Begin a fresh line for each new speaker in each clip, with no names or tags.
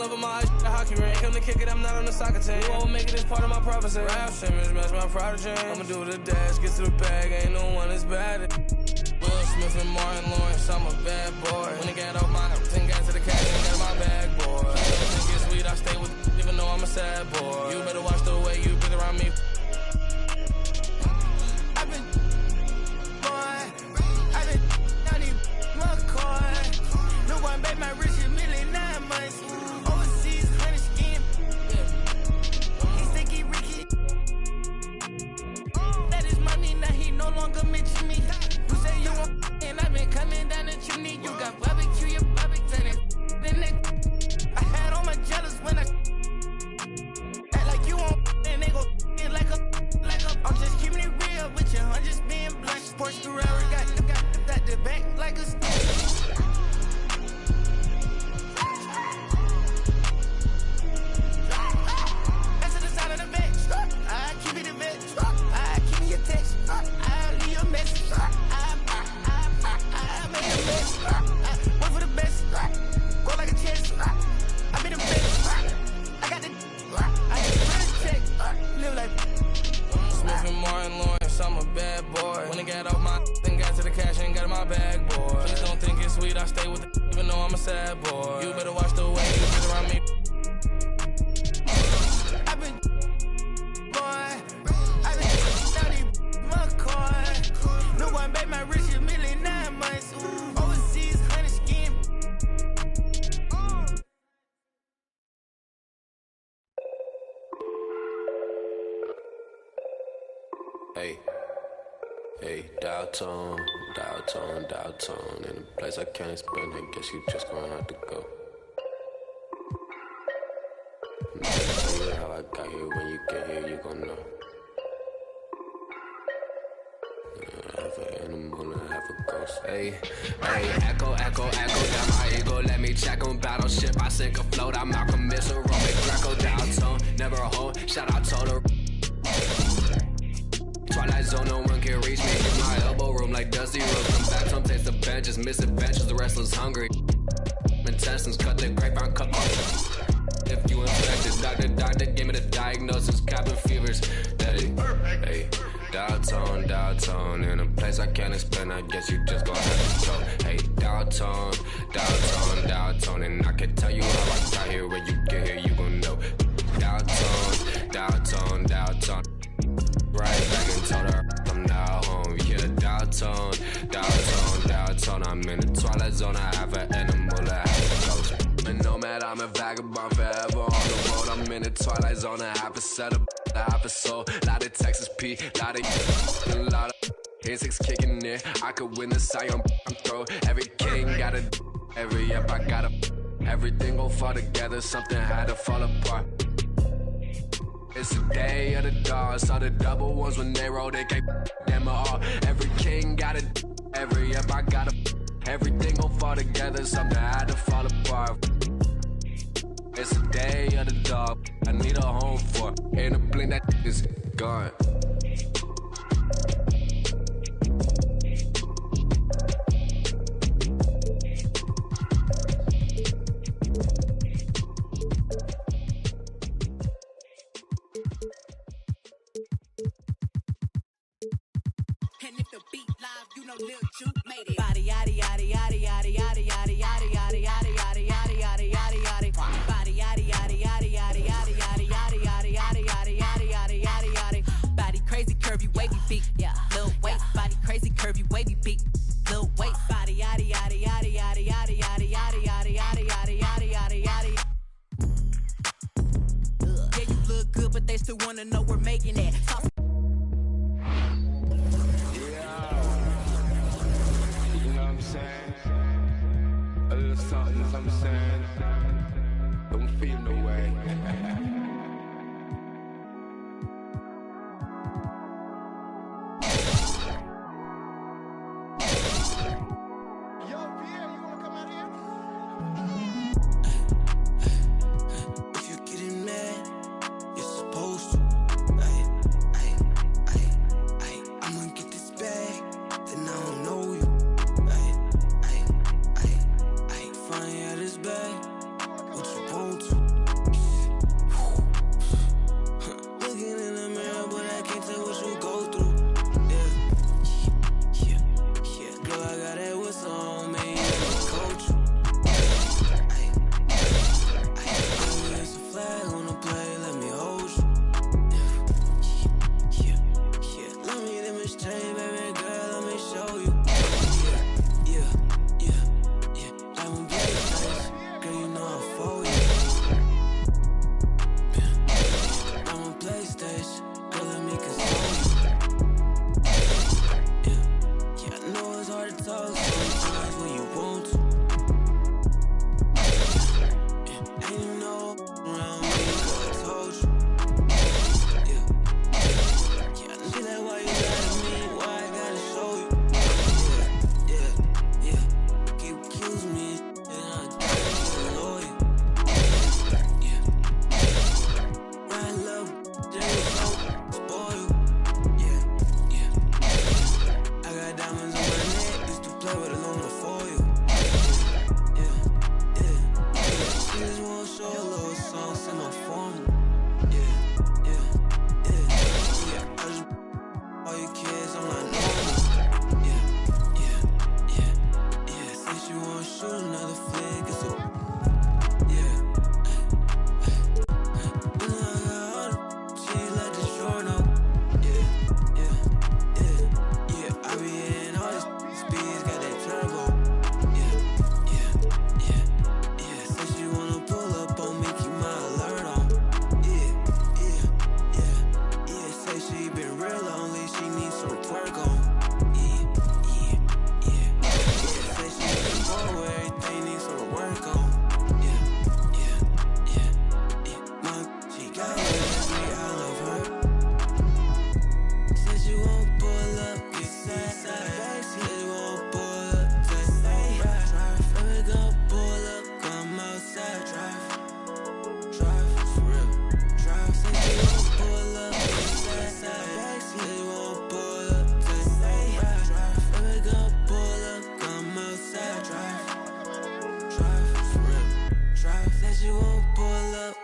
over my eyes, a hockey ring. Come to kick it, I'm not on the soccer team. You won't make it, it's part of my prophecy. Rap Simmons, match my prodigy. I'ma do the dash, get to the bag, ain't no one as bad. Will Smith and Martin Lawrence, I'm a bad boy. When it got off my, then got to the cash and got my bag, boy. I don't think it's sweet, I stay with even though I'm a sad boy. You better watch the way you breathe around me.
I've been down in McCoy. No one made my rich a million 9 months. Overseas, 100 skin. He think he Ricky. That is money, now he no longer mention me. You say you want and I've been coming down the chimney. You got barbecue, your barbecue, then that. I had all my jealous when I act like you want and they go like a. I'm just keeping it real with you, I'm just being blunt. Sports Ferrari got the back like a. That's the sound of the bitch. I keep it a bitch. I keep me a text. I leave a message. I make a mess. Work for the best. Go like a chest. I be the best. I got the. I get the first check. Live like.
Smith and Martin Lawrence, I'm a bad boy. When it got off my, then got to the cash and got in my bag, boy. Please don't think it's sweet, I stay with it, even though I'm a sad boy. You better watch the way you get around me.
I've been down in McCoy. No one made my rich a million 9 months. Overseas, 100 skin.
Hey, dial tone, in a place I can't explain, I guess you just gonna have to go. I'm not gonna tell you how I got here, when you get here, you gon' know. I have an animal and I have a ghost. Hey, echo, down my ego, let me check on battleship. I sink a float, I'm Malcolm Missile, Roman Greco, dial tone, never a home, shout out Total. Twilight zone, no one can reach me. In my elbow room like Dusty Road. Come back, some taste the benches, misadventures, the restless hungry. Intestines cut the grapevine cup off. If you infected, doctor gave me the diagnosis, cabin fevers. Hey, dial tone, in a place I can't explain, I guess you just gon' have to go. Hey, dial tone, and I can tell you how I got here, when you get here, you gon' know. Dial tone. Right back and told her I'm now home. Yeah, dial tone. I'm in the twilight zone. I have an animal, I have a ghost. And nomad, I'm a vagabond forever on the road. I'm in the twilight zone. I have a setup, I have a soul. Lot of Texas P, lot of insects kicking in. I could win the Sion throw. Every king got a, every up I got a. Everything gon' fall together. Something had to fall apart. It's the day of the dog. Saw the double ones when they roll, they can't them all. Every king got it, every up I got it. Everything gon' fall together, something had to fall apart. It's the day of the dog, I need a home for. In a blink that is gone.
And if the beat live, you know Lil Juke made it. Body yaddy yaddy yaddy yaddy yaddy yaddy yaddy yaddy yaddy yaddy yaddy yaddy yaddy yaddy. Body yaddy yaddy yaddy yaddy yaddy yaddy yaddy yaddy yaddy yaddy yaddy yaddy yaddy yaddy. Body crazy, curvy, wavy beat. Yeah, Lil waist. Body crazy, curvy, wavy beat. Lil waist. Body yaddy yaddy yaddy yaddy yaddy yaddy yaddy yaddy yaddy yaddy yaddy yaddy yaddy. Yeah, you look good, but they still wanna know we're making it.
A little something saying. Don't feel no way.
Yo, Pierre, you wanna come out here? If you're getting mad, you're supposed to.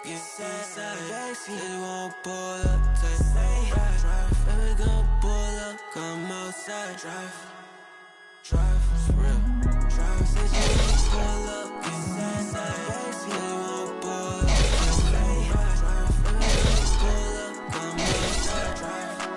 get inside. She won't pull up, take drive. Baby, gon' pull up, come outside. Drive, it's real. Drive, say she won't pull up, get inside. She won't pull up, take drive. Baby, gon' pull up, come outside. Drive,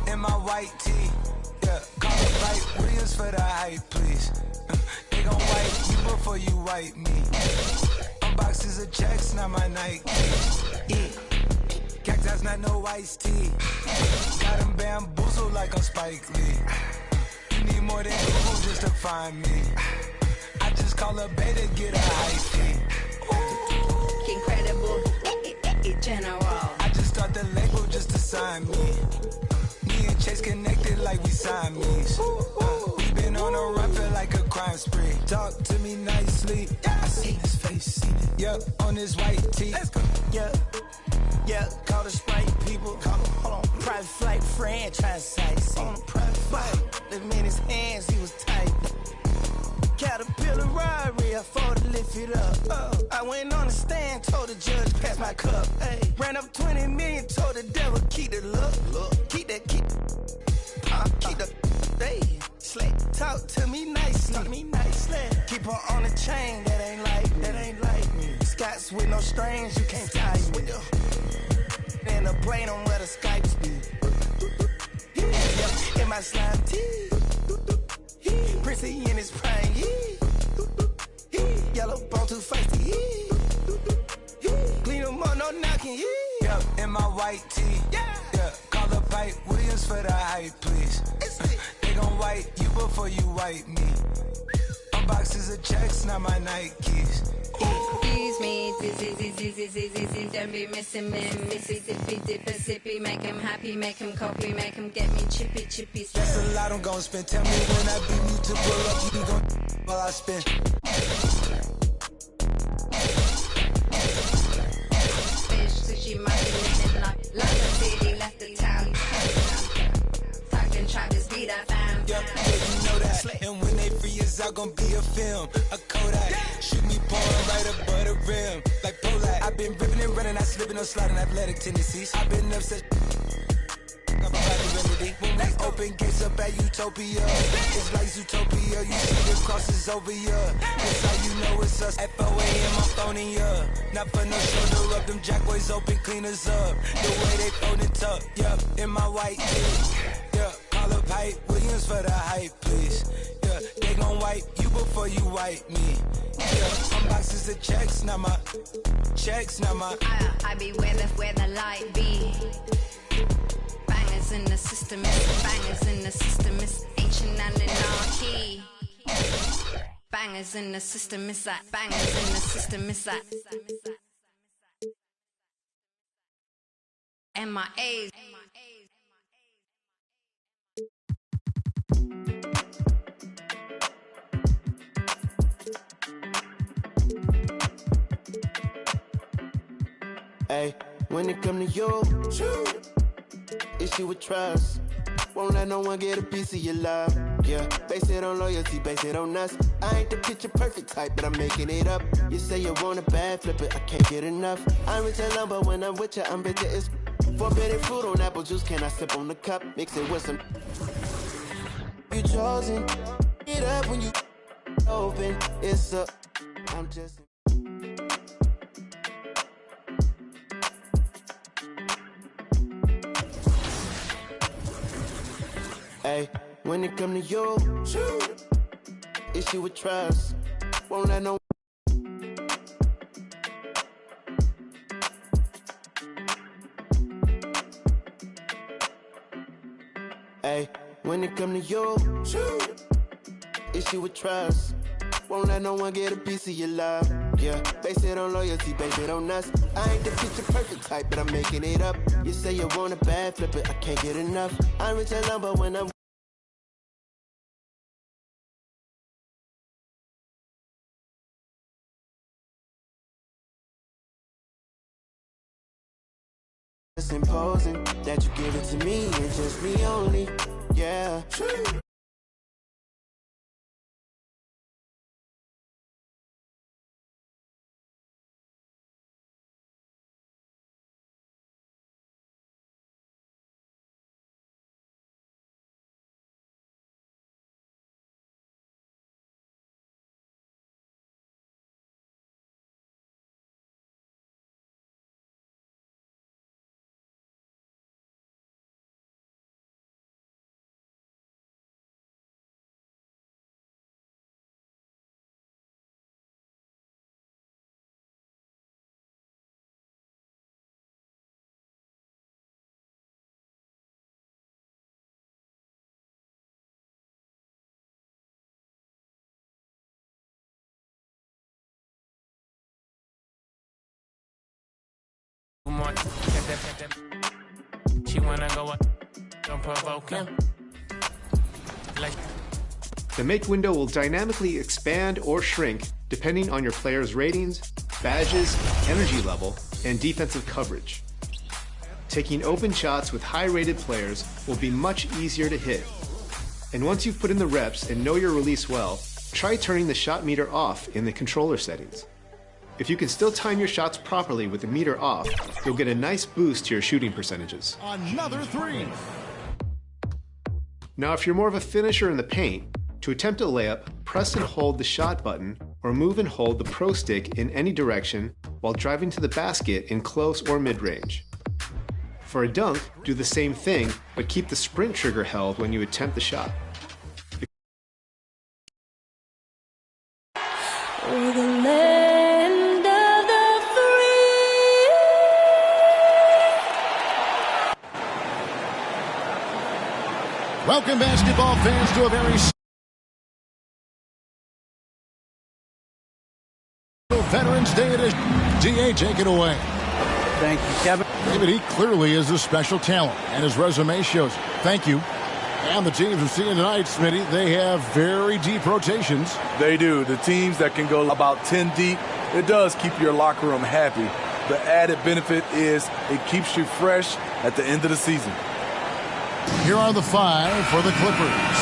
in my white tee, yeah, call it White Williams for the hype, please. They gon' wipe you before you wipe me. Unboxes of checks, not my Nikes. Cacti's not no iced tea. Got them bamboozled like I'm Spike Lee. You need more than Google just to find me. I just call a beta, get a hyphy.
Incredible, general.
I just start the label just to sign me. Me and Chase connected like we Siamese. We been on a run, feel like a crime spree. Talk to me nicely. I seen his face, seen it. Yup, on his white tee. Let's go.
Yeah, call the Sprite people. Call him, hold on. Private flight franchise sites. On a private flight. Them in his hands, he was tight. Caterpillar robbery, I fought to lift it up. I went on the stand, told the judge, pass my cup. Ay. Ran up 20 million, told the devil, keep the look. Keep the, hey, slick. Talk to me nicely. Keep her on the chain, that ain't like me. Scots with no strings, you can't tie me. And the brain on where the Skypes be. Yeah, in my slime tee. Prissy in his prime, yellow bone too feisty, clean them up, no knocking,
Yup, in my white tee, yeah, call the Pipe Williams for the hype, please. They gon' wipe you before you wipe me. Unboxes of checks, not my Nikes.
Excuse me, don't be missing me. Mississippi, Mississippi, make him happy, make him copy, make him get me chippy.
That's a lot I'm gon' spend. Tell me when I beat you to pull up, you gon' while I spend.
Fish, so she might be living like the city, left the town. Fucking Travis beat that fam.
Yup, yeah, you know that. And when they free us out, gon' be a film, a Kodak. Shoot me pouring right above the rim, like Polak. I've been ripping and running, I slipping on sliding athletic tendencies. I've been upset. I'm about the remedy. When we open gates up at Utopia, it's like Zootopia. You see the crosses over here. That's how you know it's us. At 4 a.m. I'm phoning ya. Not for no shoulder up. Them jackboys open cleaners up. The way they phone it up. Yup, in my white tee. Yeah, call up Pipe Williams for the hype, please. Yeah, they gon' wipe you before you wipe me. Yeah, unboxes of checks, not my.
I be where the light be. Bangers in the system, it's ancient anarchy. Bangers in the system, it's that. Bangers in the system, it's that. MIAs.
Hey, when it come to you, issue with trust. Won't let no one get a piece of your love. Yeah, base it on loyalty, base it on us. I ain't the picture perfect type, but I'm making it up. You say you want a bad flip it, I can't get enough. I'm with your lumber when I'm with you, I'm bitter as forbidden fruit on apple juice, can I sip on the cup? Mix it with some. You chosen, it up when you open. It's up, I'm just. Hey, when it come to you, issue with trust. Won't let no. Hey, when it come to you, issue with trust. Won't let no one get a piece of your love. Yeah, base it on loyalty, base it on us. I ain't the picture perfect type, but I'm making it up. You say you want a bad, flip it, I can't get enough. I'm rich alone, but when I'm it's imposing that you give it to me and just me only. Yeah.
She wanna go up, don't provoke him.
The make window will dynamically expand or shrink depending on your player's ratings, badges, energy level, and defensive coverage. Taking open shots with high-rated players will be much easier to hit. And once you've put in the reps and know your release well, try turning the shot meter off in the controller settings. If you can still time your shots properly with the meter off, you'll get a nice boost to your shooting percentages.
Another three.
Now, if you're more of a finisher in the paint, to attempt a layup, press and hold the shot button or move and hold the pro stick in any direction while driving to the basket in close or mid-range. For a dunk, do the same thing, but keep the sprint trigger held when you attempt the shot.
Welcome, basketball fans, to a very Veterans Day edition. DA, take it away.
Thank you, Kevin.
David, he clearly is a special talent, and his resume shows it. Thank you. And the teams we're seeing tonight, Smitty, they have very deep rotations.
They do. The teams that can go about 10 deep, it does keep your locker room happy. The added benefit is it keeps you fresh at the end of the season.
Here are the five for the Clippers.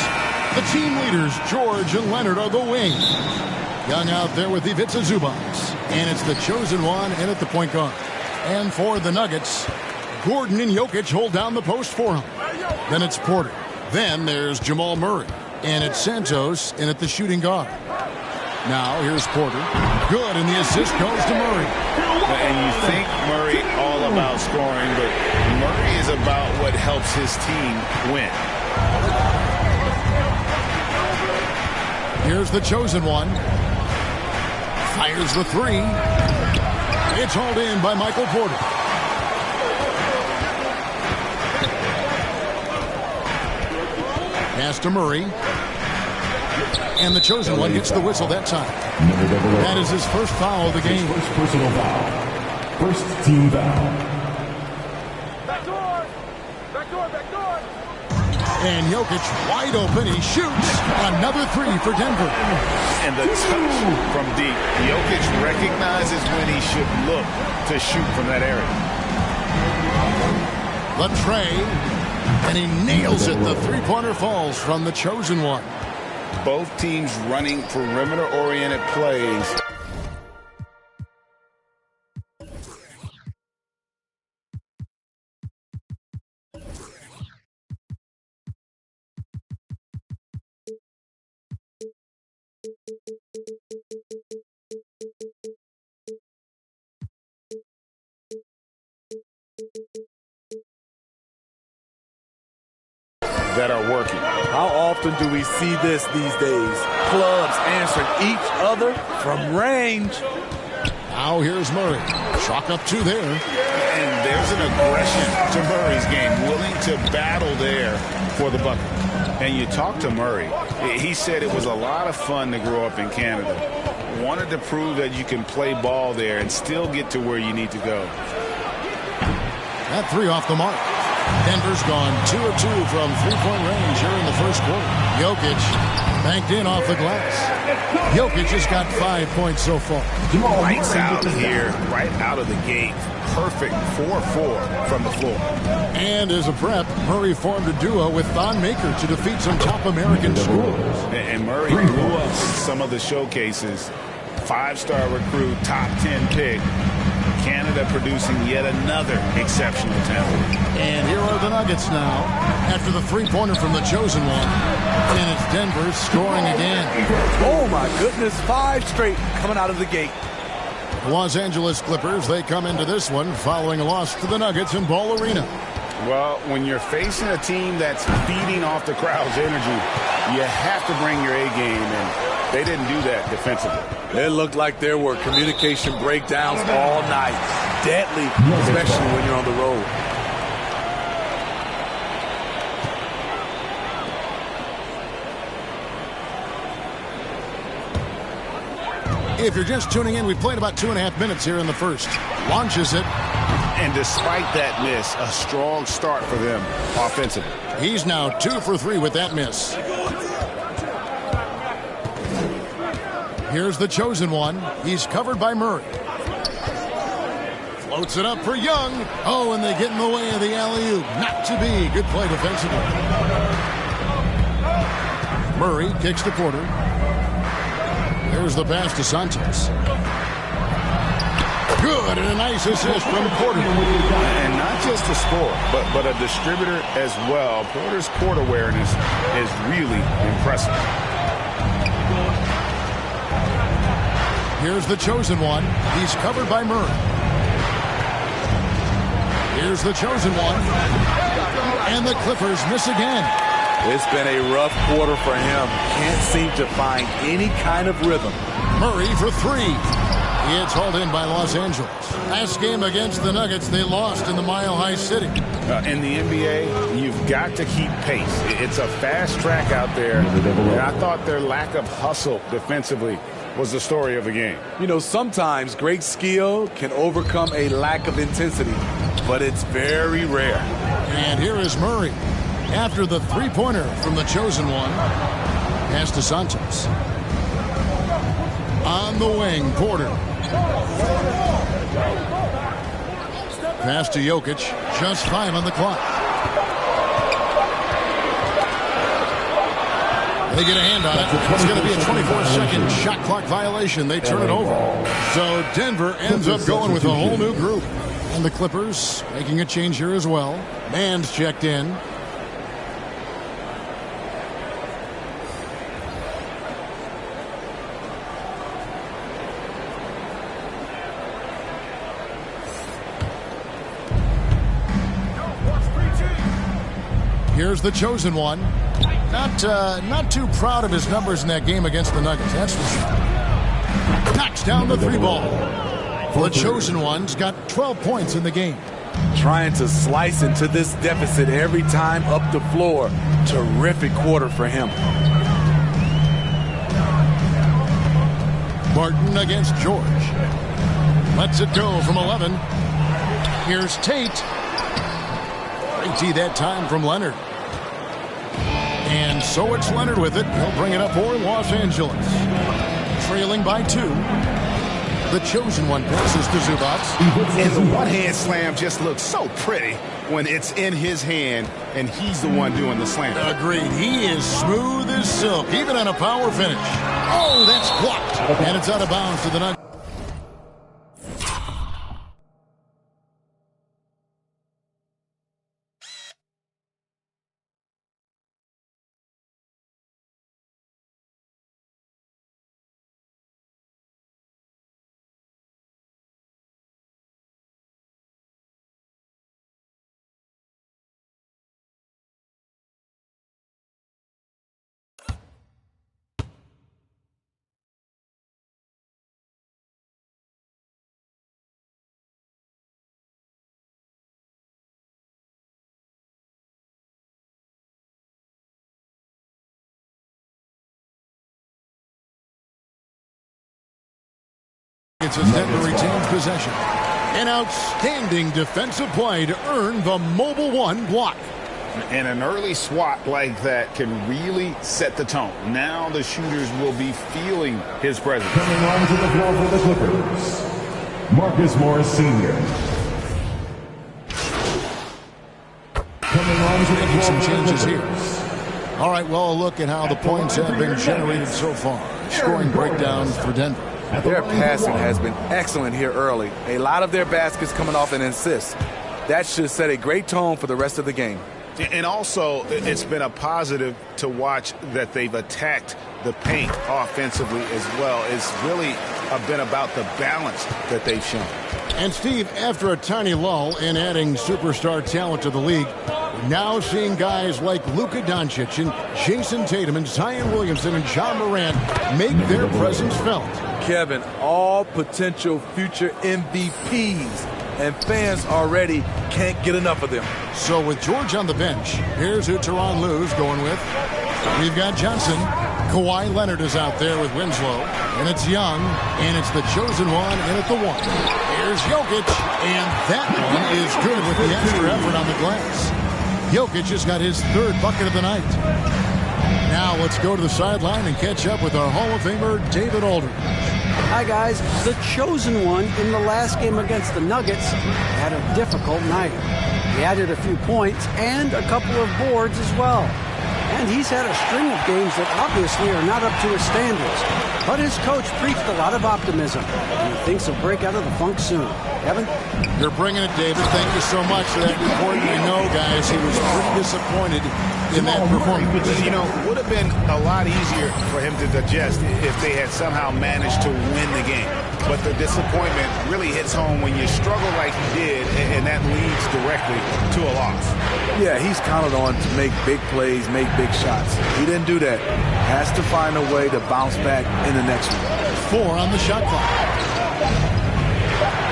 The team leaders, George and Leonard, are the wing. Young out there with Ivica Zubac. And it's the chosen one in at the point guard. And for the Nuggets, Gordon and Jokic hold down the post for him. Then it's Porter. Then there's Jamal Murray. And it's Santos in at the shooting guard. Now here's Porter. Good, and the assist goes to Murray.
And you think Murray all about scoring, but Murray is about what helps his team win.
Here's the chosen one. Fires the three. It's hauled in by Michael Porter. Pass to Murray. And the chosen one gets the whistle that time. That is his first foul of the game.
First personal foul. First team foul.
Backdoor! Backdoor! Backdoor!
And Jokic wide open. He shoots. Another three for Denver.
And the touch from deep. Jokic recognizes when he should look to shoot from that area.
The tray. And he nails it. The three-pointer falls from the chosen one.
Both teams running perimeter-oriented plays. That are working.
How often do we see this these days? Clubs answering each other from range.
Now here's Murray. Chalk up two there.
And there's an aggression to Murray's game, willing to battle there for the bucket. And you talk to Murray. He said it was a lot of fun to grow up in Canada. wanted to prove that you can play ball there and still get to where you need to go.
That three off the mark. Denver's gone 2 of 2 from three-point range here in the first quarter. Jokic banked in off the glass. Jokic has got 5 points so far.
Lights out here, right out of the gate. Perfect 4-4 from the floor.
And as a prep, Murray formed a duo with Thon Maker to defeat some top American schools.
And Murray blew up in some of the showcases. 5-star recruit, top 10 pick. Canada producing yet another exceptional talent.
And here are the Nuggets now. After the three-pointer from the chosen one. And it's Denver scoring again.
Oh, my goodness. 5 straight coming out of the gate.
Los Angeles Clippers, they come into this one following a loss to the Nuggets in Ball Arena.
Well, when you're facing a team that's feeding off the crowd's energy, you have to bring your A game, and they didn't do that defensively.
It looked like there were communication breakdowns all night. Deadly, especially when you're on the road.
If you're just tuning in, we played about 2.5 minutes here in the first. Launches it.
And despite that miss, a strong start for them offensively.
He's now 2 for 3 with that miss. Here's the chosen one. He's covered by Murray. Floats it up for Young. Oh, and they get in the way of the alley-oop. Not to be. Good play defensively. Murray kicks to Porter. There's the pass to Santos. Good, and a nice assist from Porter.
And not just a scorer, but a distributor as well. Porter's court awareness is really impressive.
Here's the chosen one. He's covered by Murray. Here's the chosen one. And the Clippers miss again.
It's been a rough quarter for him. Can't seem to find any kind of rhythm.
Murray for 3. It's hauled in by Los Angeles. Last game against the Nuggets, they lost in the Mile High City.
In the NBA, you've got to keep pace. It's a fast track out there. And I thought their lack of hustle defensively was the story of the game.
You know, sometimes great skill can overcome a lack of intensity, but it's very rare.
And here is Murray. After the three-pointer from the chosen one, pass to Santos. On the wing, Porter. Pass to Jokic. Just 5 on the clock. They get a hand on it. It's going to be a 24-second shot clock violation. They turn it over. So Denver ends up going with a whole new group. And the Clippers making a change here as well. Man's checked in. Here's the chosen one. Not too proud of his numbers in that game against the Nuggets. That's for sure. Knocks down the 3 ball. The chosen one's got 12 points in the game.
Trying to slice into this deficit every time up the floor. Terrific quarter for him.
Martin against George. Lets it go from 11. Here's Tate. Great D that time from Leonard. And so it's Leonard with it. He'll bring it up for Los Angeles. Trailing by 2. The chosen one passes to Zubac.
And the one-hand slam just looks so pretty when it's in his hand and he's the one doing the slam.
Agreed. He is smooth as silk, even on a power finish. Oh, that's blocked. And it's out of bounds to the Nuggets. Nuggets as Denver retains possession. An outstanding defensive play to earn the Mobile One block.
And an early swat like that can really set the tone. Now the shooters will be feeling his presence.
Coming onto the floor for the Clippers, Marcus Morris Sr. Coming onto the floor
some
for the
changes
Clippers.
here. All right, well, a look at how the points have been generated so far. Scoring breakdown for Denver.
Their passing has been excellent here early. A lot of their baskets coming off an assist. That should set a great tone for the rest of the game.
And also, it's been a positive to watch that they've attacked the paint offensively as well. It's really been about the balance that they've shown.
And Steve, after a tiny lull in adding superstar talent to the league, we're now seeing guys like Luka Doncic and Jason Tatum and Zion Williamson and John Morant make their presence felt.
Kevin, all potential future MVPs, and fans already can't get enough of them.
So with George on the bench, here's who Tyronn Lue's going with. We've got Johnson. Kawhi Leonard is out there with Winslow. And it's Young. And it's the chosen one in at the one. Here's Jokic. And that one is good with the extra effort on the glass. Jokic has got his third bucket of the night. Now let's go to the sideline and catch up with our Hall of Famer, David Aldridge.
Hi, guys. The chosen one in the last game against the Nuggets had a difficult night. He added a few points and a couple of boards as well. And he's had a string of games that obviously are not up to his standards. But his coach preached a lot of optimism, and he thinks he'll break out of the funk soon. Kevin?
You're bringing it, David. Thank you so much for that report. I know, guys, he was pretty disappointed in that performance.
You know, would have been a lot easier for him to digest if they had somehow managed to win the game. But the disappointment really hits home when you struggle like he did, and that leads directly to a loss.
Yeah, he's counted on to make big plays, make big shots. He didn't do that. Has to find a way to bounce back in the next one.
4 on the shot clock.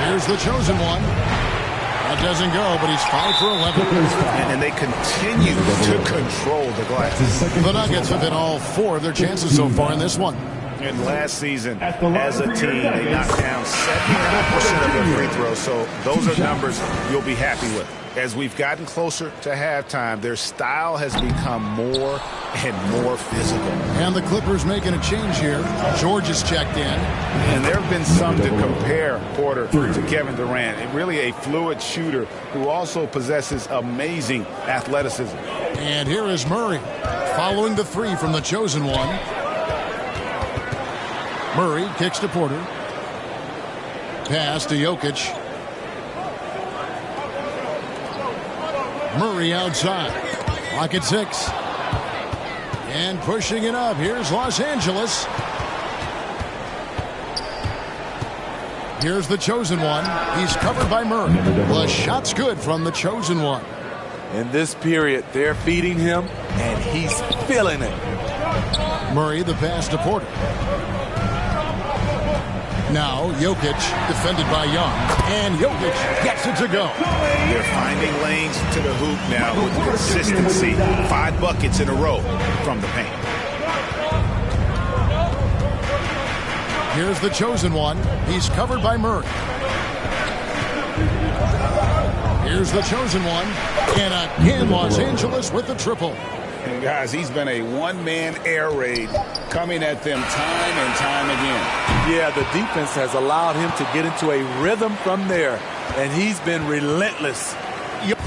Here's the chosen one. That doesn't go, but he's 5 for 11.
And they continue to control the glass.
The Nuggets have hit all 4 of their chances so far in this one.
And last season, as a team, they knocked down 79% of their free throws. So those are numbers you'll be happy with. As we've gotten closer to halftime, their style has become more and more physical.
And the Clippers making a change here. George is checked in.
And there have been some to compare Porter to Kevin Durant. Really a fluid shooter who also possesses amazing athleticism.
And here is Murray following the 3 from the chosen one. Murray kicks to Porter. Pass to Jokic. Murray outside. Clock at 6. And pushing it up. Here's Los Angeles. Here's the chosen one. He's covered by Murray. The shot's good from the chosen one.
In this period, they're feeding him, and he's feeling it.
Murray, the pass to Porter. Now, Jokic, defended by Young. And Jokic gets it to go.
They're finding lanes to the hoop now with consistency. 5 buckets in a row from the paint.
Here's the chosen one. He's covered by Murray. Here's the chosen one. And again, Los Angeles with the triple.
And guys, he's been a one-man air raid coming at them time and time again.
Yeah, the defense has allowed him to get into a rhythm from there, and he's been relentless.
Yep.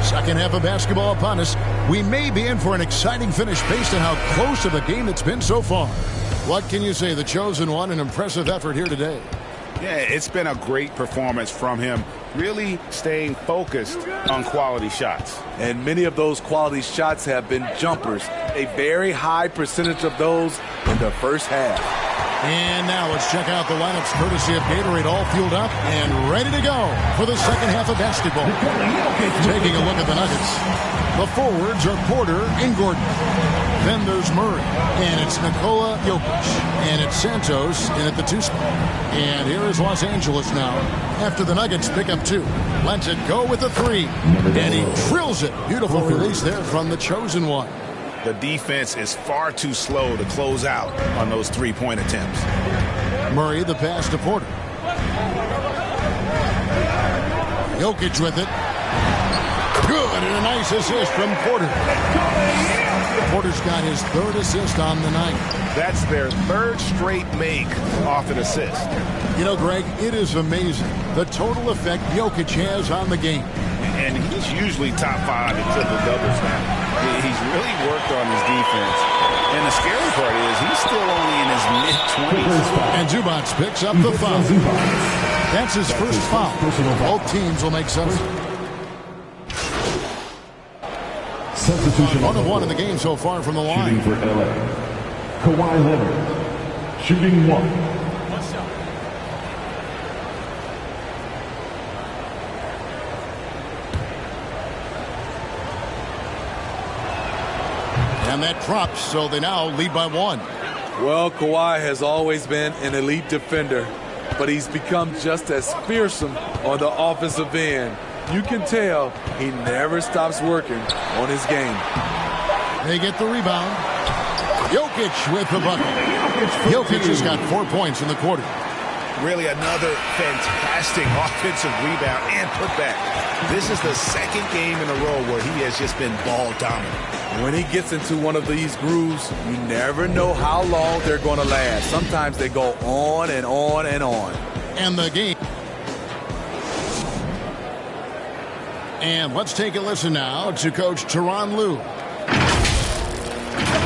Second half of basketball upon us. We may be in for an exciting finish based on how close of a game it's been so far. What can you say? The chosen one, an impressive effort here today.
Yeah, it's been a great performance from him, really staying focused on quality shots.
And many of those quality shots have been jumpers, a very high percentage of those in the first half.
And now let's check out the lineups courtesy of Gatorade, all fueled up and ready to go for the second half of basketball. Taking a look at the Nuggets. The forwards are Porter and Gordon. Then there's Murray. And it's Nikola Jokic. And it's Santos in at the 2 spot. And here is Los Angeles now. After the Nuggets pick up 2. Lets it go with the 3. And he drills it. Beautiful release there from the chosen one.
The defense is far too slow to close out on those 3-point attempts.
Murray, the pass to Porter. Jokic with it. Good, and a nice assist from Porter. Porter's got his 3rd assist on the night.
That's their 3rd straight make off an assist.
You know, Greg, it is amazing the total effect Jokic has on the game.
And he's usually top 5 in triple-doubles now. He's really worked on his defense. And the scary part is he's still only in his mid-20s.
And Zubac picks up the foul. That's his first foul. Both teams will make substitutions. 1 of 1 in the game so far from the line.
Shooting for LA, Kawhi Leonard. Shooting 1.
And that drops, so they now lead by 1.
Well, Kawhi has always been an elite defender, but he's become just as fearsome on the offensive end. You can tell he never stops working on his game.
They get the rebound. Jokic with the bucket. Jokic has got 4 points in the quarter.
Really another fantastic offensive rebound and putback. This is the 2nd game in a row where he has just been ball dominant.
When he gets into one of these grooves, you never know how long they're going to last. Sometimes they go on and on and on.
And the game. And let's take a listen now to Coach Tyronn Lue.
Let's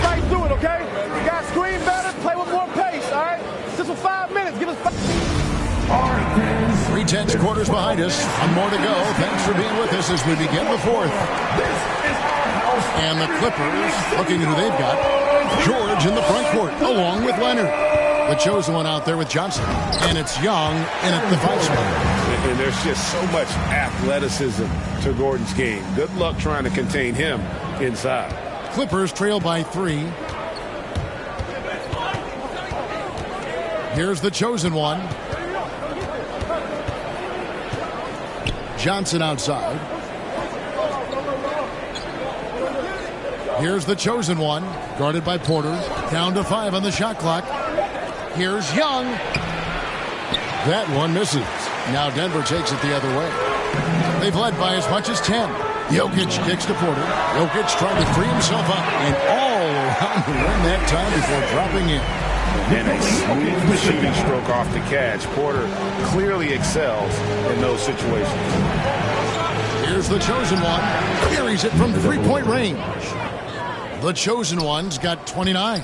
fight through it, okay? You guys scream better, play with more pace, all right? Just for 5 minutes, give us
3 quarters behind us. 1 more to go. Thanks for being with us as we begin the 4th. And the Clippers, looking at who they've got, George in the front court, along with Leonard. The chosen one out there with Johnson. And it's Young in at the 5 spot.
And there's just so much athleticism to Gordon's game. Good luck trying to contain him inside.
Clippers trail by 3. Here's the chosen one. Johnson outside. Here's the chosen one, guarded by Porter. Down to 5 on the shot clock. Here's Young. That one misses. Now Denver takes it the other way. They've led by as much as 10. Jokic kicks to Porter. Jokic trying to free himself up and all around the rim that time before dropping in.
And a smooth shooting stroke off the catch. Porter clearly excels in those situations.
Here's the chosen one. Carries it from 3-point range. The chosen one's got 29.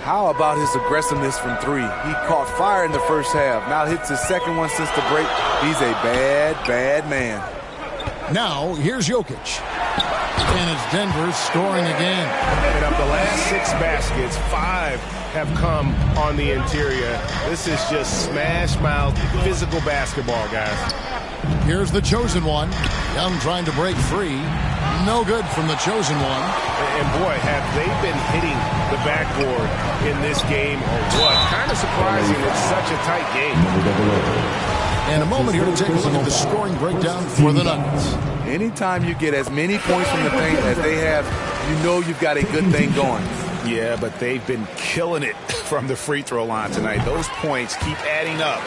How about his aggressiveness from 3? He caught fire in the first half. Now hits his 2nd one since the break. He's a bad, bad man.
Now, here's Jokic. And it's Denver scoring again.
And of the last 6 baskets, 5 have come on the interior. This is just smash-mouth physical basketball, guys.
Here's the chosen one. Young trying to break free. No good from the chosen one.
And boy, have they been hitting the backboard in this game or what? Kind of surprising it's such a tight game.
And a moment here to take a look at the scoring breakdown for the Nuggets.
Anytime you get as many points from the paint as they have, you know you've got a good thing going.
Yeah, but they've been killing it from the free throw line tonight. Those points keep adding up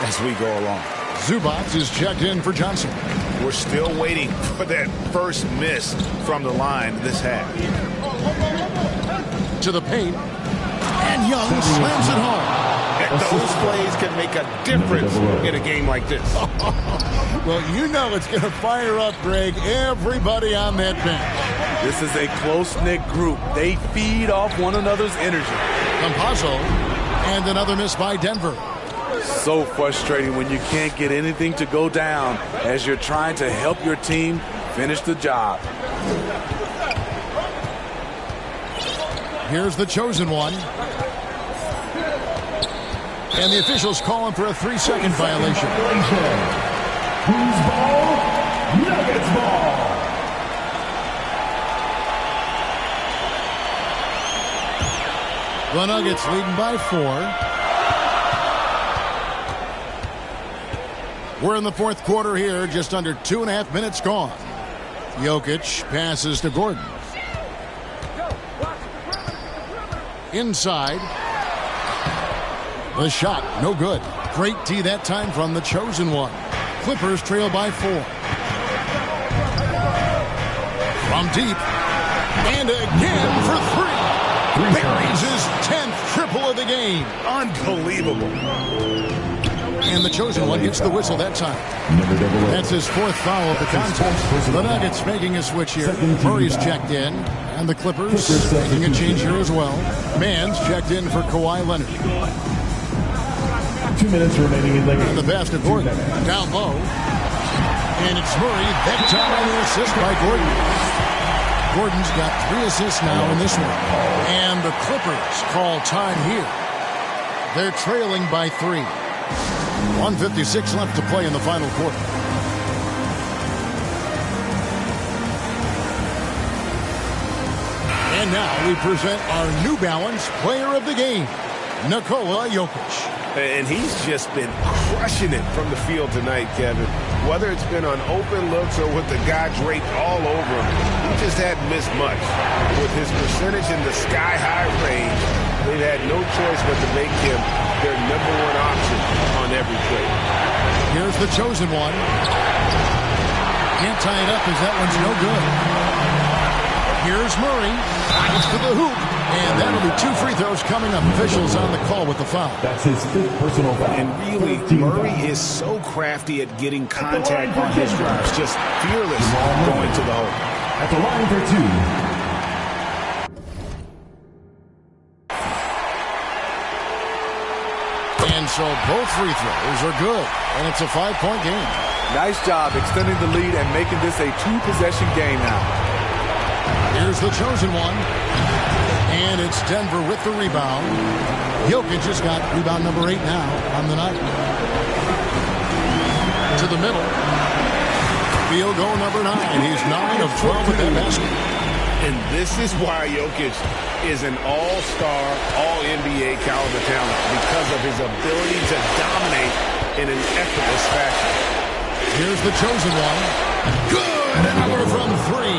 as we go along.
Zubac is checked in for Johnson.
We're still waiting for that first miss from the line this half.
To the paint. And Young slams it home.
And those plays can make a difference in a game like this.
Well, you know it's going to fire up, Greg, everybody on that bench.
This is a close-knit group. They feed off one another's energy.
Campazzo, and another miss by Denver.
So frustrating when you can't get anything to go down as you're trying to help your team finish the job.
Here's the chosen one. And the officials calling for a 3-second violation.
Who's ball? Nuggets ball.
The Nuggets leading by 4. We're in the fourth quarter here, just under 2.5 minutes gone. Jokic passes to Gordon. Inside. The shot, no good. Great D that time from the chosen one. Clippers trail by 4. From deep. And again for 3. Buries his 10th triple of the game.
Unbelievable.
And the chosen one gets the whistle that time. That's his 4th foul of the contest. The Nuggets making a switch here. Murray's checked in. And the Clippers making a change here as well. Mann's checked in for Kawhi Leonard.
2 minutes remaining in the game.
The pass to Gordon. Down low. And it's Murray. That time on the assist by Gordon. Gordon's got 3 assists now in this one. And the Clippers call time here. They're trailing by 3. 1:56 left to play in the final quarter. And now we present our New Balance Player of the Game, Nikola Jokic.
And he's just been crushing it from the field tonight, Kevin. Whether it's been on open looks or with the guy draped all over him, he just hadn't missed much. With his percentage in the sky-high range, they've had no choice but to make him their #1 option on every play.
Here's the chosen one. Can't tie it up as that one's no good. Here's Murray. Gets to the hoop. And that'll be 2 free throws coming up. Officials on the call with the foul.
That's his 5th personal foul.
And really, Murray is so crafty at getting contact on his drives. Just fearless going to the hole.
At the line for 2.
And so both free throws are good. And it's a 5-point game.
Nice job extending the lead and making this a 2-possession game now.
Here's the chosen one. And it's Denver with the rebound. Jokic has got rebound number 8 now on the night. To the middle. Field goal number 9. He's 9 of 12 with that basket.
And this is why Jokic is an all-star, all-NBA caliber talent, because of his ability to dominate in an effortless fashion.
Here's the chosen one. Good! Another from 3.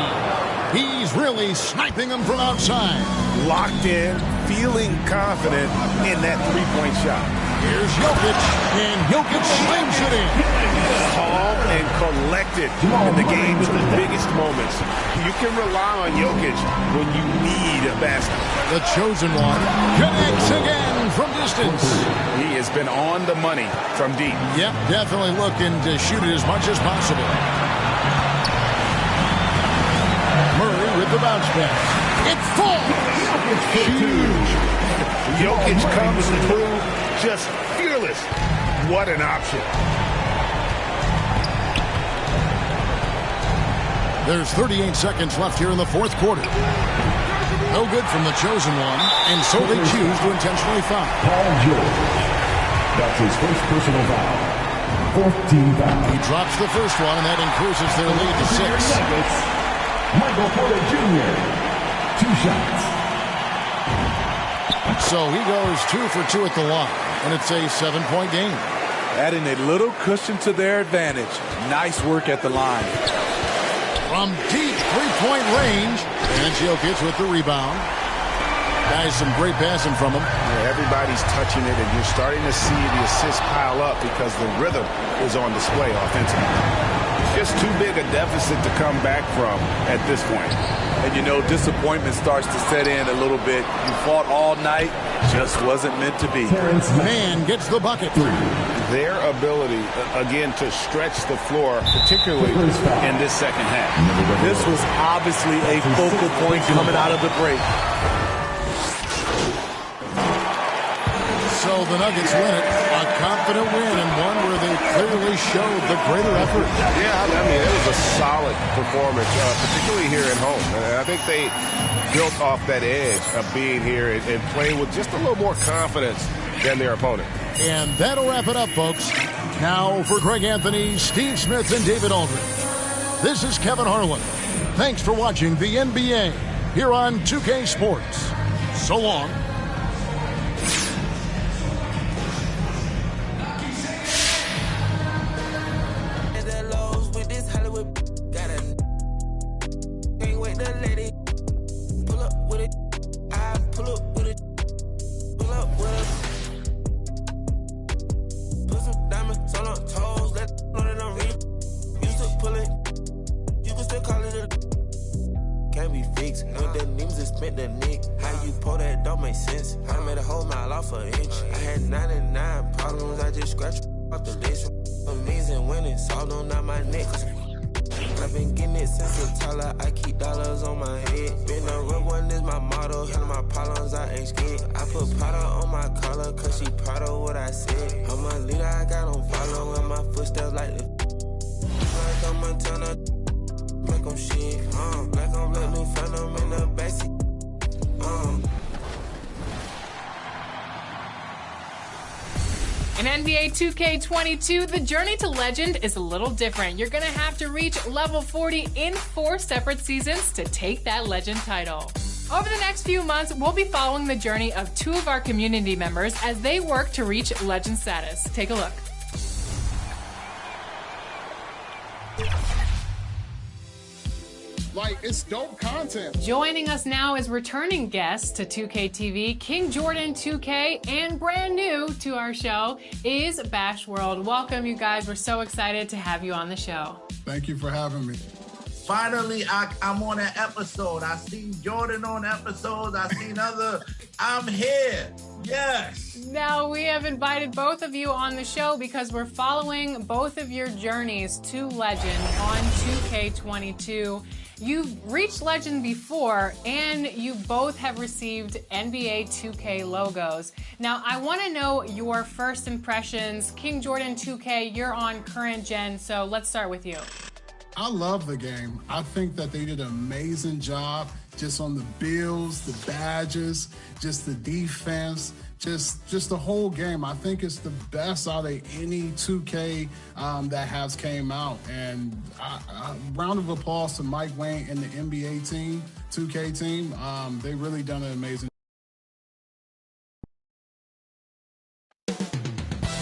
He's really sniping them from outside.
Locked in, feeling confident in that three-point shot.
Here's Jokic, and Jokic slams it in.
Calm and collected in the game's biggest moments. You can rely on Jokic when you need a basket.
The chosen one connects again from distance.
He has been on the money from deep.
Yep, definitely looking to shoot it as much as possible. Murray with the bounce pass. It falls!
Huge. Jokic comes through just fearless. What an option.
There's 38 seconds left here in the fourth quarter. No good from the chosen one, and so they choose to intentionally foul.
Paul George. That's his first personal foul. 14 foul.
He drops the first one, and that increases their lead to 6.
Michael Porter Jr. 2 shots.
So he goes 2 for 2 at the line, and it's a 7-point game.
Adding a little cushion to their advantage. Nice work at the line.
From deep three-point range, and Jokic with the rebound. Guys, some great passing from him.
Yeah, everybody's touching it, and you're starting to see the assists pile up because the rhythm is on display offensively. Just too big a deficit to come back from at this point.
And you know, disappointment starts to set in a little bit. You fought all night, just wasn't meant to be.
Mann gets the bucket.
Their ability, again, to stretch the floor, particularly in this second half.
This was obviously a focal point coming out of the break.
So the Nuggets win it. A confident win, and one where they clearly showed the greater effort.
Yeah, I mean, it was a solid performance, particularly here at home. And I think they built off that edge of being here and playing with just a little more confidence than their opponent.
And that'll wrap it up, folks. Now for Greg Anthony, Steve Smith, and David Aldridge. This is Kevin Harlan. Thanks for watching the NBA here on 2K Sports. So long.
the lady. Pull up with it. I pull up with it. Pull up with it. Put some diamonds on her toes. Let know that I'm real. Used to pull it. You can still call it a. Can't be fixed. With the names and spent the nick. How you pull that don't make sense. I made a whole mile off an inch. I had 99 problems. I just scratched off the list. Amazing winning. Solved on out my neck. I've been getting it since a toddler. I keep dollars on my head. Been a real one is my motto. Handle my problems, I ain't scared. I put Prada on my collar, cause she proud of what I said. I'm a leader, I got on follow, and my footsteps like the. Like I'm Montana, like I'm shit. Like I'm let new phantom in the backseat.
In NBA 2K22, the journey to legend is a little different. You're gonna have to reach level 40 in 4 separate seasons to take that legend title. Over the next few months, we'll be following the journey of 2 of our community members as they work to reach legend status. Take a look.
Like, it's dope content.
Joining us now is returning guest to 2K TV, King Jordan 2K, and brand new to our show is Bash World. Welcome, you guys. We're so excited to have you on the show.
Thank you for having me.
Finally, I'm on an episode. I seen Jordan on episodes. I seen other. I'm here. Yes.
Now, we have invited both of you on the show because we're following both of your journeys to legend on 2K22. You've reached legend before, and you both have received NBA 2K logos. Now, I want to know your first impressions. King Jordan 2K, you're on current gen, so let's start with you.
I love the game. I think that they did an amazing job just on the builds, the badges, just the defense, just the whole game. I think it's the best out of any 2K that has came out. And round of applause to Mike Wayne and the NBA team, 2K team. They really done an amazing job.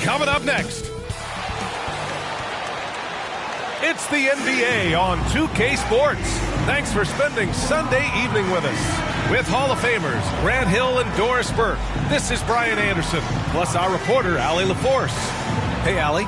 Coming up next, it's the NBA on 2K Sports. Thanks for spending Sunday evening with us. With Hall of Famers Grant Hill and Doris Burke, this is Brian Anderson, plus our reporter, Allie LaForce. Hey, Allie.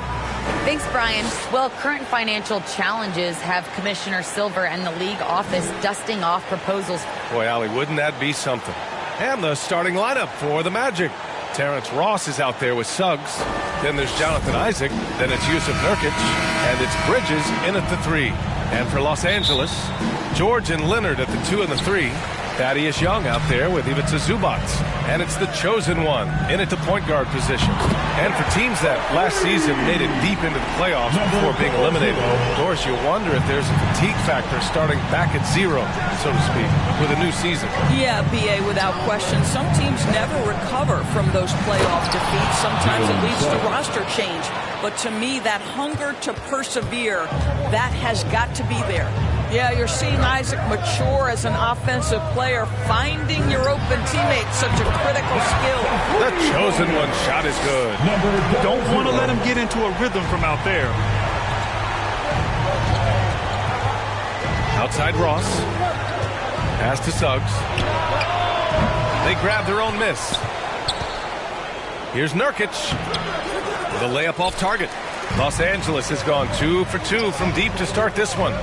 Thanks, Brian. Well, current financial challenges have Commissioner Silver and the league office dusting off proposals.
Boy, Allie, wouldn't that be something? And the starting lineup for the Magic. Terrence Ross is out there with Suggs. Then there's Jonathan Isaac. Then it's Yusuf Nurkic. And it's Bridges in at the 3. And for Los Angeles, George and Leonard at the 2 and the 3. Thaddeus Young out there with Ivica Zubac. And it's the chosen one in at the point guard position. And for teams that last season made it deep into the playoffs before being eliminated, of course, you wonder if there's a fatigue factor starting back at zero, so to speak, with a new season.
Yeah, BA, without question. Some teams never recover from those playoff defeats. Sometimes it leads to roster change. But to me, that hunger to persevere, that has got to be there. Yeah, you're seeing Isaac mature as an offensive player, finding your open teammates, such a critical skill.
The chosen one shot is good.
Don't want to let him get into a rhythm from out there.
Outside Ross. Pass to Suggs. They grab their own miss. Here's Nurkic. The layup off target. Los Angeles has gone 2 for 2 from deep to start this one.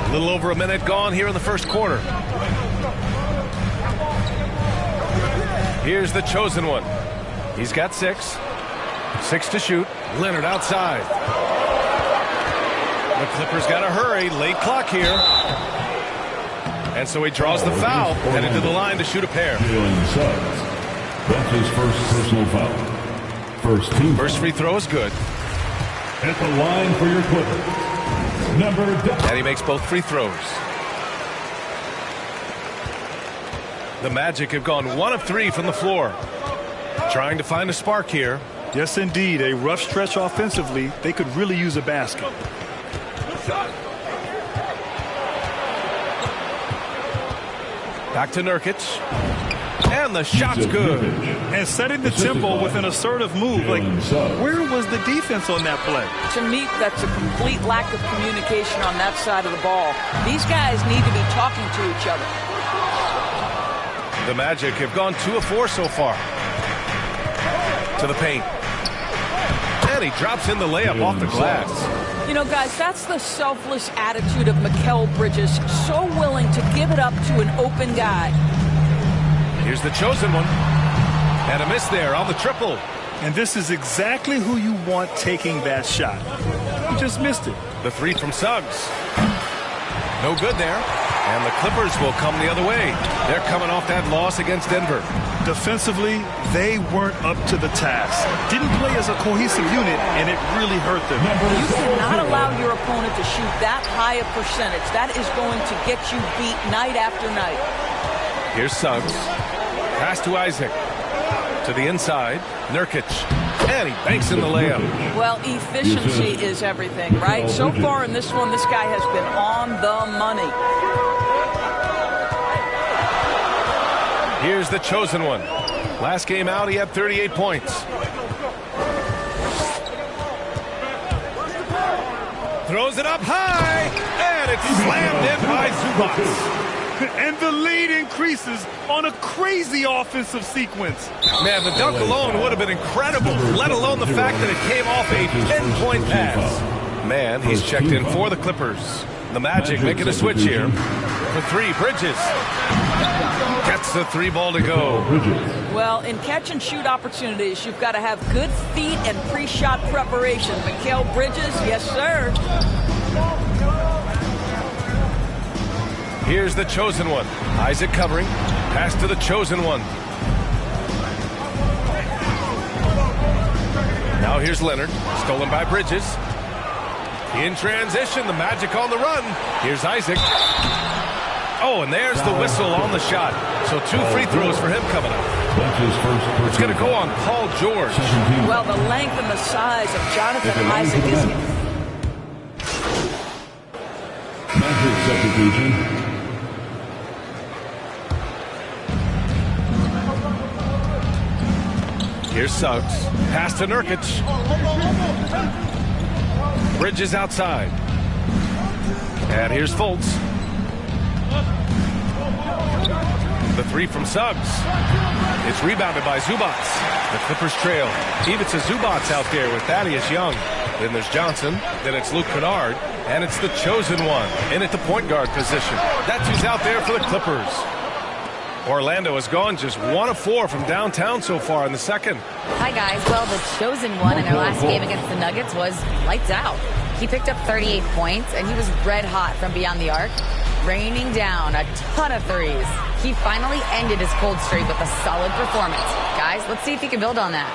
A little over a minute gone here in the first quarter. Here's the chosen one. He's got 6. 6 to shoot. Leonard outside. The Clippers got to hurry. Late clock here. And so he draws the foul. Headed to the line to shoot a pair.
That's his first personal foul. First team.
First free throw is good.
At the line for your Clippers.
And he makes both free throws. The Magic have gone 1 of 3 from the floor. Trying to find a spark here.
Yes, indeed. A rough stretch offensively. They could really use a basket.
Back to Nurkic. And the shot's good.
And setting the tempo with an assertive move. Like, where was the defense on that play?
To me, that's a complete lack of communication on that side of the ball. These guys need to be talking to each other.
The Magic have gone 2 of 4 so far. To the paint. And he drops in the layup off the glass.
You know, guys, that's the selfless attitude of Mikal Bridges. So willing to give it up to an open guy.
Here's the chosen one. And a miss there on the triple.
And this is exactly who you want taking that shot. He just missed it.
The 3 from Suggs. No good there. And the Clippers will come the other way. They're coming off that loss against Denver.
Defensively, they weren't up to the task. Didn't play as a cohesive unit, and it really hurt them.
You cannot allow your opponent to shoot that high a percentage. That is going to get you beat night after night.
Here's Suggs. Pass to Isaac. To the inside. Nurkic. And he banks in the layup.
Well, efficiency is everything, right? So far in this one, this guy has been on the money.
Here's the chosen one. Last game out, he had 38 points. Throws it up high, and it's slammed in by Zubac.
And the lead increases on a crazy offensive sequence.
Man, the dunk alone would have been incredible, let alone the fact that it came off a 10-point pass. Man, he's checked in for the Clippers. The Magic making a switch here. For 3, Bridges. Gets the 3 ball to go.
Well, in catch-and-shoot opportunities, you've got to have good feet and pre-shot preparation. Mikal Bridges, yes, sir.
Here's the chosen one. Isaac covering. Pass to the chosen one. Now here's Leonard. Stolen by Bridges. In transition, the Magic on the run. Here's Isaac. Oh, and there's the whistle on the shot. So 2 free throws for him coming up. It's going to go on Paul George.
Well, the length and the size of Jonathan Isaac is...
Magic substitution.
Here's Suggs. Pass to Nurkic. Bridges outside. And here's Fultz. The 3 from Suggs. It's rebounded by Zubac. The Clippers trail. Ivica Zubac out there with Thaddeus Young. Then there's Johnson. Then it's Luke Kennard. And it's the chosen one in at the point guard position. That's who's out there for the Clippers. Orlando has gone just 1 of 4 from downtown so far in the second.
Hi, guys. Well, the chosen one in their last game against the Nuggets was lights out. He picked up 38 points, and he was red hot from beyond the arc, raining down a ton of threes. He finally ended his cold streak with a solid performance. Guys, let's see if he can build on that.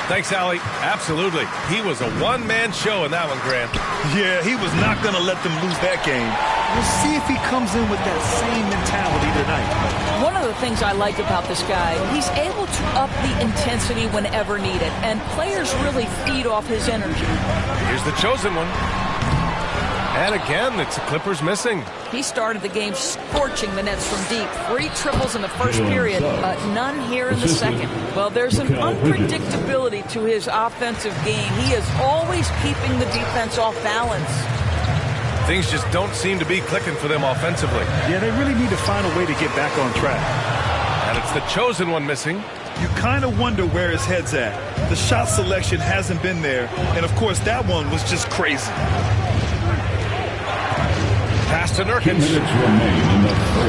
Thanks, Allie. Absolutely. He was a one-man show in that one, Grant.
Yeah, he was not going to let them lose that game. We'll see if he comes in with that same mentality tonight.
One of the things I like about this guy, he's able to up the intensity whenever needed, and players really feed off his energy.
Here's the chosen one. And again, it's the Clippers missing.
He started the game scorching the Nets from deep. 3 triples in the first period, but none here in the second. Well, there's an unpredictability to his offensive game. He is always keeping the defense off balance.
Things just don't seem to be clicking for them offensively.
Yeah, they really need to find a way to get back on track.
And it's the chosen one missing.
You kind of wonder where his head's at. The shot selection hasn't been there. And, of course, that one was just crazy.
Pass to Nurkic.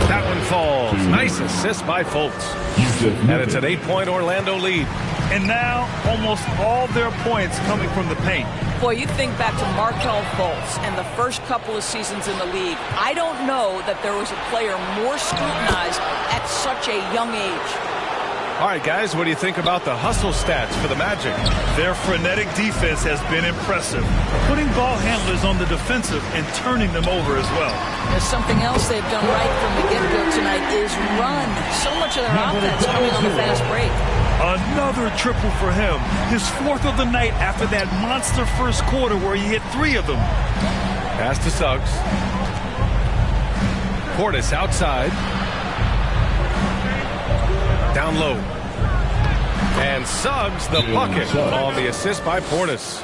That one falls. Nice assist by Fultz. And it's an 8-point Orlando lead.
And now almost all their points coming from the paint.
Boy, you think back to Markelle Fultz and the first couple of seasons in the league. I don't know that there was a player more scrutinized at such a young age.
All right, guys, what do you think about the hustle stats for the Magic?
Their frenetic defense has been impressive, putting ball handlers on the defensive and turning them over as well.
There's something else they've done right from the get-go tonight is run. So much of their offense coming on the fast break.
Another triple for him. His 4th of the night after that monster first quarter where he hit 3 of them.
Pass to Suggs. Portis outside. Down low. And Suggs the bucket on the assist by Portis.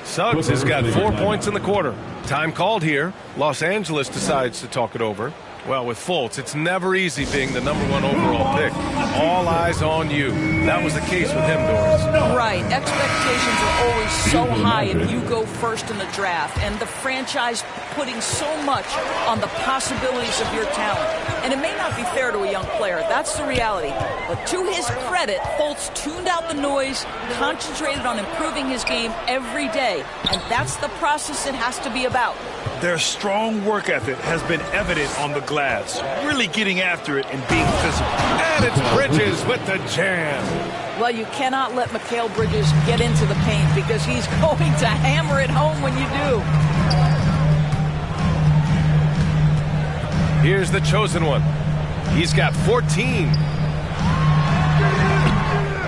Suggs has got 4 points in the quarter. Time called here. Los Angeles decides to talk it over. Well, with Fultz, it's never easy being the #1 overall pick. All eyes on you. That was the case with him, Doris.
Right. Expectations are always so high if you go first in the draft, and the franchise putting so much on the possibilities of your talent. And it may not be fair to a young player. That's the reality. But to his credit, Fultz tuned out the noise, concentrated on improving his game every day. And that's the process it has to be about.
Their strong work ethic has been evident on the glass, really getting after it and being physical.
And it's Bridges with the jam.
Well, you cannot let Mikal Bridges get into the paint because he's going to hammer it home when you do.
Here's the chosen one. He's got 14.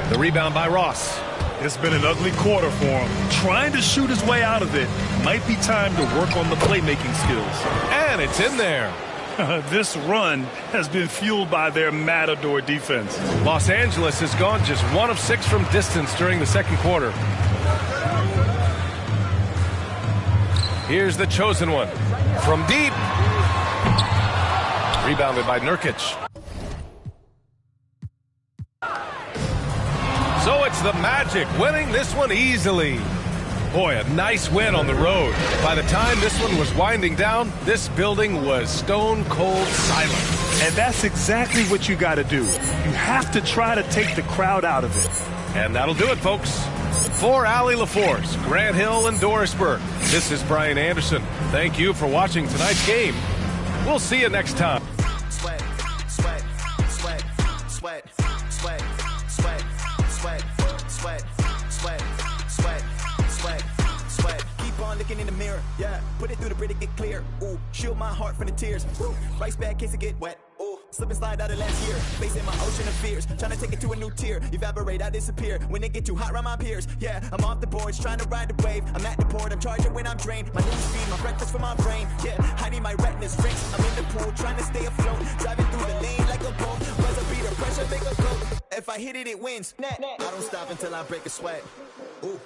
The rebound by Ross.
It's been an ugly quarter for him. Trying to shoot his way out of it. Might be time to work on the playmaking skills.
And it's in there.
This run has been fueled by their Matador defense.
Los Angeles has gone just 1 of 6 from distance during the second quarter. Here's the chosen one. From deep. Rebounded by Nurkic. So it's the Magic winning this one easily. Boy, a nice win on the road. By the time this one was winding down, this building was stone cold silent.
And that's exactly what you got to do. You have to try to take the crowd out of it.
And that'll do it, folks. For Allie LaForce, Grant Hill, and Dorisburg, this is Brian Anderson. Thank you for watching tonight's game. We'll see you next time.
Sweat, sweat, sweat, sweat, sweat, sweat, sweat, sweat, sweat, sweat, sweat, sweat. Keep on looking in the mirror, yeah. Put it through the Brita, get clear. Ooh, shield my heart from the tears. Ooh, rice bag case it get wet. Ooh, slip and slide out of last year. Facing my ocean of fears, trying to take it to a new tier. Evaporate, I disappear when it get too hot around my peers. Yeah, I'm off the boards, trying to ride the wave. I'm at the port, I'm charging when I'm drained. My news feed, my breakfast for my brain. Yeah, hiding my retinas drinks. I'm in the pool, trying to stay afloat. Driving through the lane like a boat. Buzzer beater, pressure make a go. If I hit it, it wins. I don't stop until I break a sweat. Ooh,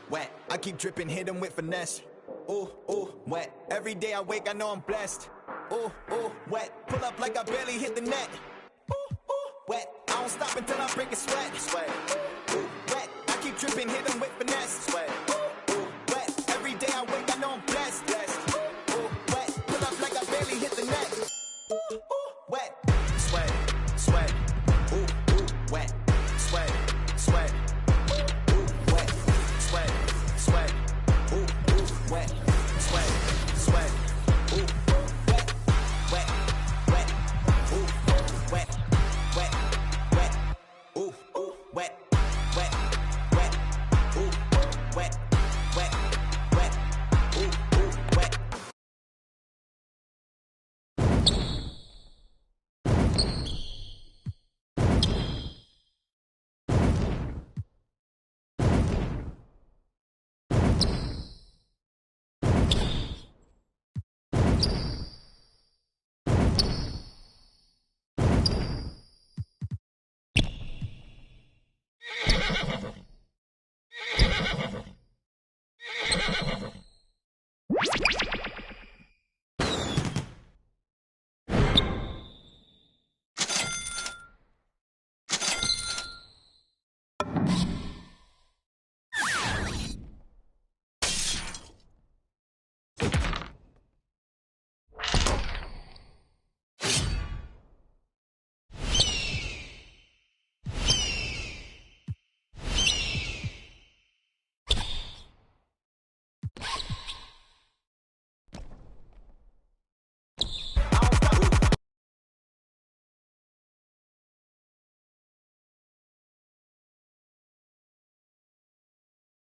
wet. I keep dripping, hit them with finesse. Ooh, ooh, wet. Every day I wake, I know I'm blessed. Ooh, ooh, wet. Pull up like I barely hit the net. Ooh, ooh, wet. I don't stop until I break a sweat. Sweat. Ooh, wet. I keep dripping, hit them with finesse. Sweat. Ooh, ooh, wet. Every day I wake, I know I'm blessed. Blessed. Ooh, wet. Pull up like I barely hit the net. Ooh, ooh, wet. Sweat. Sweat. Ooh, ooh, wet. Sweat. Sweat. Ooh, wet. Sweat. Sweat. Ooh, ooh, wet. Sweat. Sweat. Ooh, wet. Wet. Wet. Ooh, wet. Wet. Wet. Ooh, ooh, wet. Wet. Wet. Ooh, wet. Wet. Wet. Ooh, ooh, wet.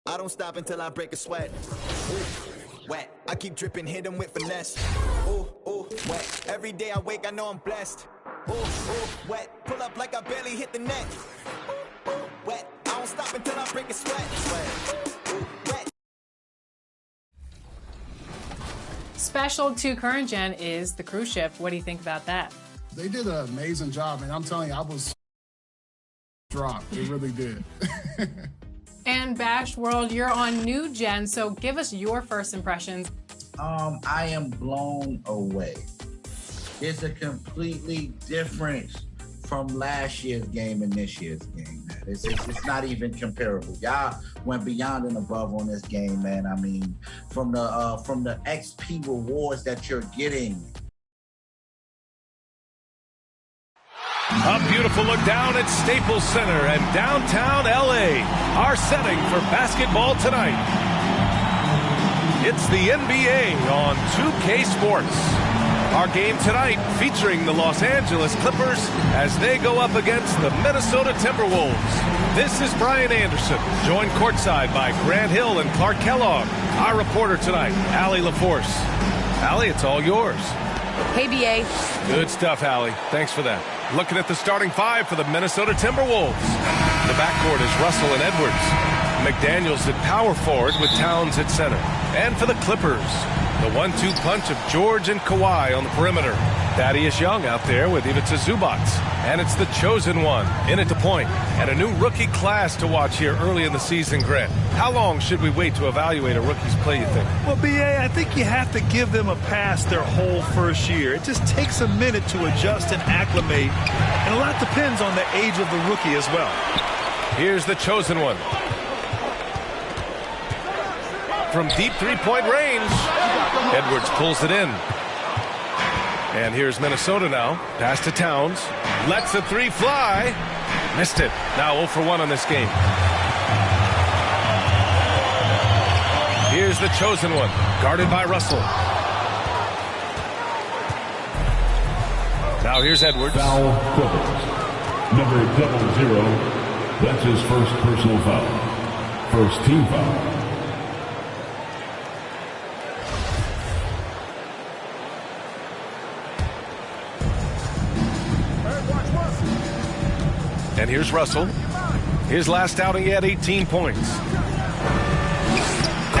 I don't stop until I break a sweat. Ooh, wet. I keep dripping, hit them with finesse. Ooh, ooh, wet. Every day I wake, I know I'm blessed. Ooh, ooh, wet. Pull up like I barely hit the net. Ooh, ooh, wet. I don't stop until I break a sweat. Sweat. Ooh, wet.
Special to Current Gen is the cruise ship. What do you think about that?
They did an amazing job, and I'm telling you, I was dropped. It really did.
And Bash World, you're on New Gen, so give us your first impressions.
I am blown away. It's a completely difference from last year's game and this year's game, man. It's not even comparable. Y'all went beyond and above on this game, man. I mean, from the XP rewards that you're getting.
A beautiful look down at Staples Center and downtown LA. Our setting for basketball tonight. It's the NBA on 2K Sports. Our game tonight featuring the Los Angeles Clippers as they go up against the Minnesota Timberwolves. This is Brian Anderson, joined courtside by Grant Hill and Clark Kellogg. Our reporter tonight, Allie LaForce. Allie, it's all yours.
Hey, BA.
Good stuff, Allie. Thanks for that. Looking at the starting five for the Minnesota Timberwolves. The backcourt is Russell and Edwards. McDaniels at power forward with Towns at center. And for the Clippers, the 1-2 punch of George and Kawhi on the perimeter. Thaddeus Young out there with Ivica Zubac. And it's the chosen one in at the point. And a new rookie class to watch here early in the season, Grant. How long should we wait to evaluate a rookie's play, you think?
Well, BA, I think you have to give them a pass their whole first year. It just takes a minute to adjust and acclimate. And a lot depends on the age of the rookie as well.
Here's the chosen one. From deep three-point range, Edwards pulls it in. And here's Minnesota now. Pass to Towns. Lets the three fly. Missed it. Now 0 for 1 on this game. Here's the chosen one. Guarded by Russell. Now here's Edwards.
Foul Clippers. Number 00. That's his first personal foul. First team foul.
And here's Russell. His last outing, he had 18 points.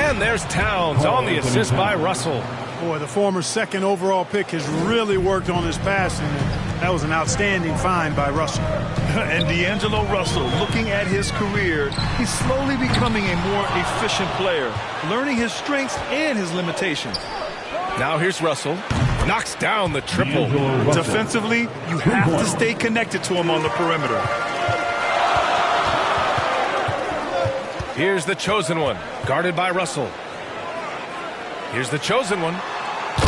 And there's Towns on the assist by Russell.
Boy, the former second overall pick has really worked on his passing. That was an outstanding find by Russell.
And D'Angelo Russell, looking at his career, he's slowly becoming a more efficient player, learning his strengths and his limitations.
Now here's Russell. Knocks down the triple.
Defensively, you have to stay connected to him on the perimeter.
Here's the chosen one, guarded by Russell. Here's the chosen one.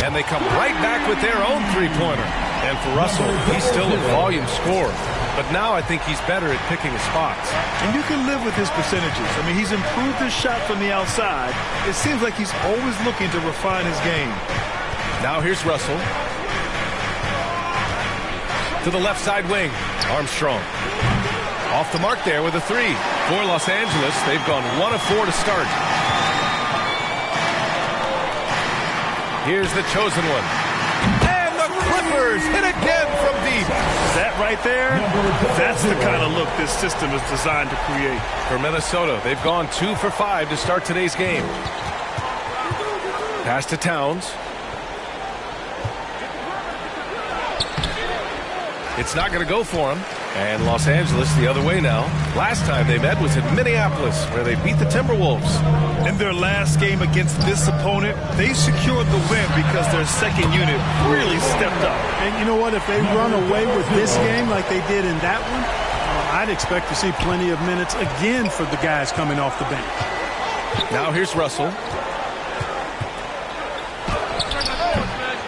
And they come right back with their own three-pointer. And for Russell, he's still a volume scorer. But now I think he's better at picking his spots.
And you can live with his percentages. I mean, he's improved his shot from the outside. It seems like he's always looking to refine his game.
Now here's Russell. To the left side wing. Armstrong. Off the mark there with a three. For Los Angeles, they've gone 1 of 4 to start. Here's the chosen one. And the Clippers hit again from deep.
That right there, that's the kind of look this system is designed to create.
For Minnesota, they've gone 2 for 5 to start today's game. Pass to Towns. It's not going to go for him. And Los Angeles the other way now. Last time they met was in Minneapolis, where they beat the Timberwolves.
In their last game against this opponent, they secured the win because their second unit really stepped up.
And you know what? If they run away with this game like they did in that one, I'd expect to see plenty of minutes again for the guys coming off the bench.
Now here's Russell.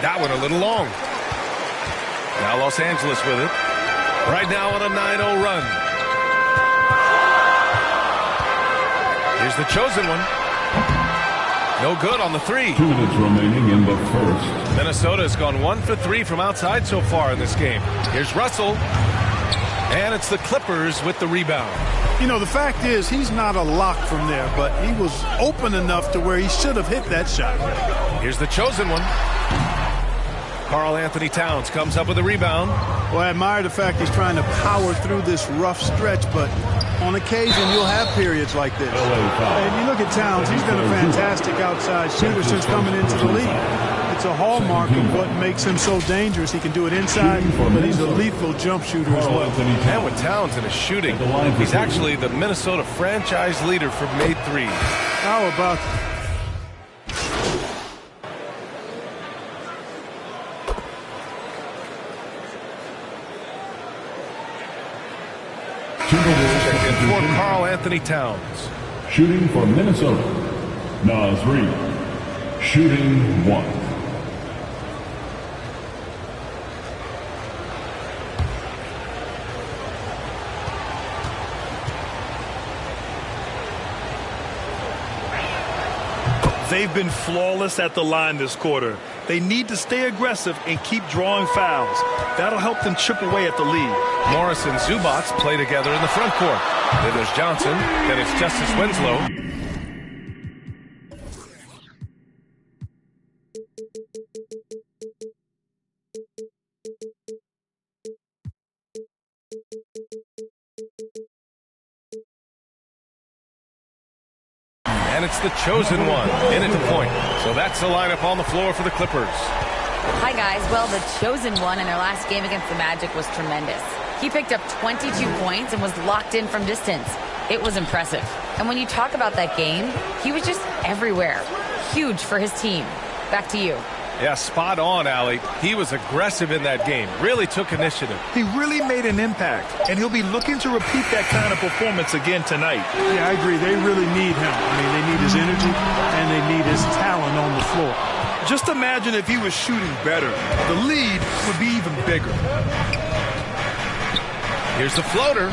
That one a little long. Now Los Angeles with it. Right now on a 9-0 run. Here's the chosen one. No good on the three.
2 minutes remaining in the first.
Minnesota has gone 1 for 3 from outside so far in this game. Here's Russell. And it's the Clippers with the rebound.
You know, the fact is he's not a lock from there, but he was open enough to where he should have hit that shot.
Here's the chosen one. Karl Anthony Towns comes up with a rebound.
Well, I admire the fact he's trying to power through this rough stretch, but on occasion you'll have periods like this. And you look at Towns, he's been a fantastic outside shooter since coming into the league. The It's a hallmark of what makes him so dangerous. He can do it inside, but he's a lethal jump shooter as well.
And with Towns in his shooting, he's actually the Minnesota franchise leader for made threes.
How about
Check in for Karl Anthony Towns.
Shooting for Minnesota, Naz Reid. Shooting 1.
They've been flawless at the line this quarter. They need to stay aggressive and keep drawing fouls. That'll help them chip away at the lead.
Morris and Zubac play together in the front court. Then there's Johnson. Then it's Justice Winslow. And it's the chosen one in at the point. So that's the lineup on the floor for the Clippers.
Hi, guys. Well, the chosen one in their last game against the Magic was tremendous. He picked up 22 points and was locked in from distance. It was impressive. And when you talk about that game, he was just everywhere. Huge for his team. Back to you.
Yeah, spot on, Allie. He was aggressive in that game. Really took initiative.
He really made an impact, and he'll be looking to repeat that kind of performance again tonight.
Yeah, I agree. They really need him. I mean, they need his energy, and they need his talent on the floor.
Just imagine if he was shooting better. The lead would be even bigger.
Here's the floater.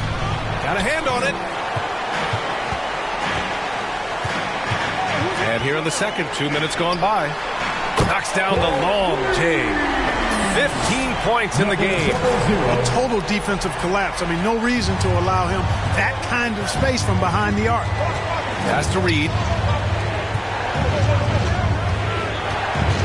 Got a hand on it. And here in the second, 2 minutes gone by. Knocks down the long J. 15 points in the game.
A total defensive collapse. I mean, no reason to allow him that kind of space from behind the arc.
Has to Reid.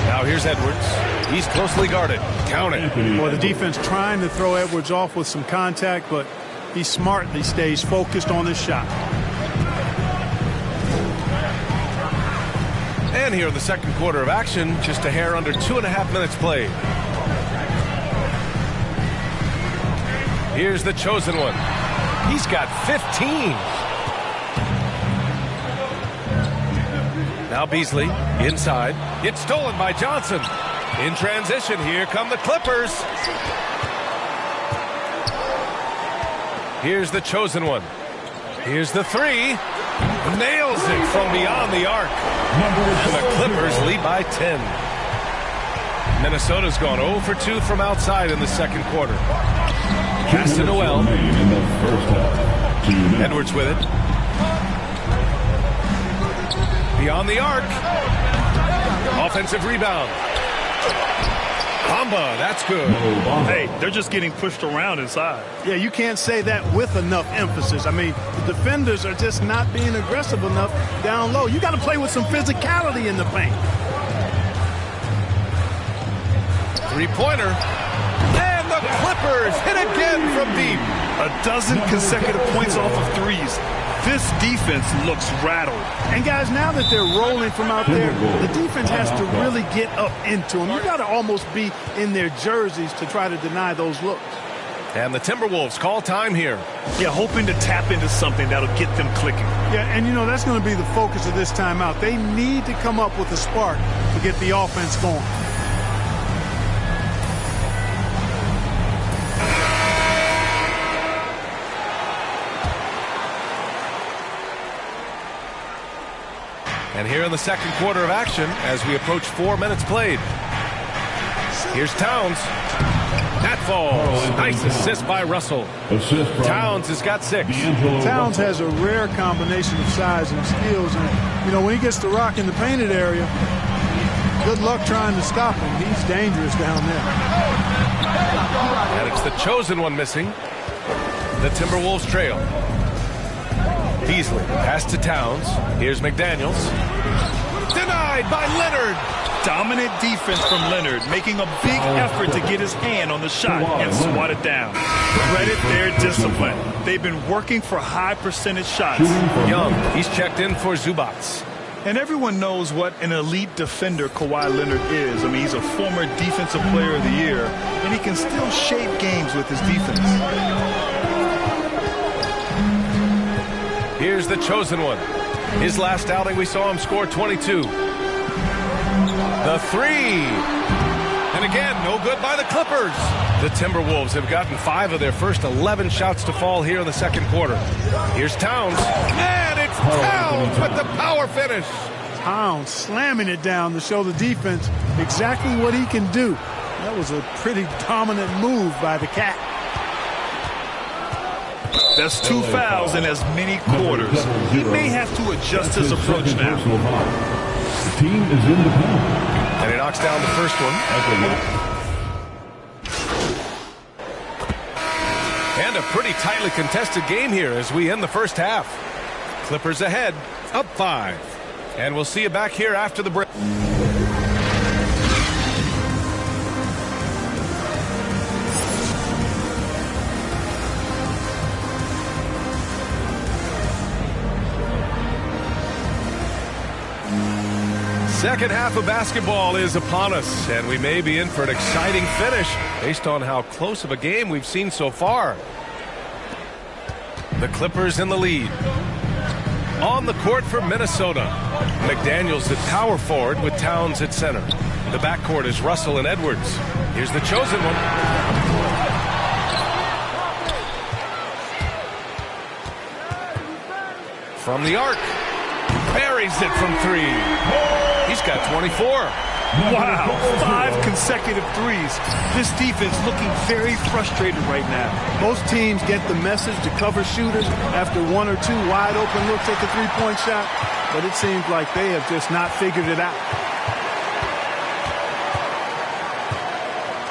Now here's Edwards. He's closely guarded. Count it.
Well, the defense trying to throw Edwards off with some contact, but he smartly stays focused on his shot.
And here in the second quarter of action, just a hair under 2.5 minutes played. Here's the chosen one. He's got 15. Now Beasley inside. It's stolen by Johnson. In transition, here come the Clippers. Here's the chosen one. Here's the three. Nails it from beyond the arc. And the Clippers lead by 10. Minnesota's gone 0 for 2 from outside in the second quarter. Pass to Noel. Edwards with it. Beyond the arc. Offensive rebound. Bamba, that's good.
Hey, they're just getting pushed around inside.
Yeah, you can't say that with enough emphasis. I mean, the defenders are just not being aggressive enough down low. You got to play with some physicality in the paint.
Three-pointer. And the Clippers hit again from deep.
A dozen consecutive points off of threes. This defense looks rattled.
And guys, now that they're rolling from out there, the defense has to really get up into them. You got to almost be in their jerseys to try to deny those looks.
And the Timberwolves call time here.
Yeah, hoping to tap into something that'll get them clicking.
Yeah, and you know, that's going to be the focus of this timeout. They need to come up with a spark to get the offense going.
And here in the second quarter of action, as we approach 4 minutes played. Here's Towns. That falls. Nice assist by Russell. Towns has got 6.
Towns has a rare combination of size and skills. And, you know, when he gets the rock in the painted area, good luck trying to stop him. He's dangerous down there.
And it's the chosen one missing. The Timberwolves trail. Beasley, pass to Towns. Here's McDaniels. Denied by Leonard.
Dominant defense from Leonard, making a big effort to get his hand on the shot and swat it down. Credit their discipline. They've been working for high percentage shots.
Young, he's checked in for Zubac.
And everyone knows what an elite defender Kawhi Leonard is. I mean, he's a former Defensive Player of the Year, and he can still shape games with his defense.
Here's the chosen one. His last outing, we saw him score 22. The three. And again, no good by the Clippers. The Timberwolves have gotten 5 of their first 11 shots to fall here in the second quarter. Here's Towns. And it's Towns with the power finish.
Towns slamming it down to show the defense exactly what he can do. That was a pretty dominant move by the Cat.
That's 2 fouls in as many quarters. He may have to adjust his approach now.
The team is in the penalty.
And he knocks down the first one. And a pretty tightly contested game here as we end the first half. Clippers ahead, up 5. And we'll see you back here after the break. Second half of basketball is upon us, and we may be in for an exciting finish based on how close of a game we've seen so far. The Clippers in the lead. On the court for Minnesota, McDaniels at power forward with Towns at center. The backcourt is Russell and Edwards. Here's the chosen one. From the arc. Buries it from 3. He's got 24.
Wow, 5 consecutive threes. This defense looking very frustrated right now.
Most teams get the message to cover shooters after 1 or 2 wide open looks at the three-point shot, but it seems like they have just not figured it out.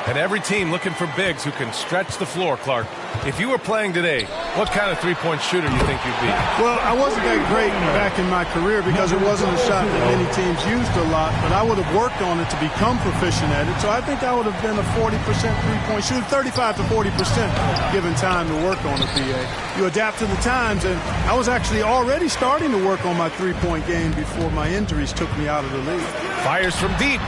And every team looking for bigs who can stretch the floor, Clark. If you were playing today, what kind of three-point shooter do you think you'd be?
Well, I wasn't that great back in my career because it wasn't a shot that many teams used a lot, but I would have worked on it to become proficient at it. So I think I would have been a 40% three-point shooter, 35 to 40% given time to work on it, BA. You adapt to the times, and I was actually already starting to work on my three-point game before my injuries took me out of the league.
Fires from deep.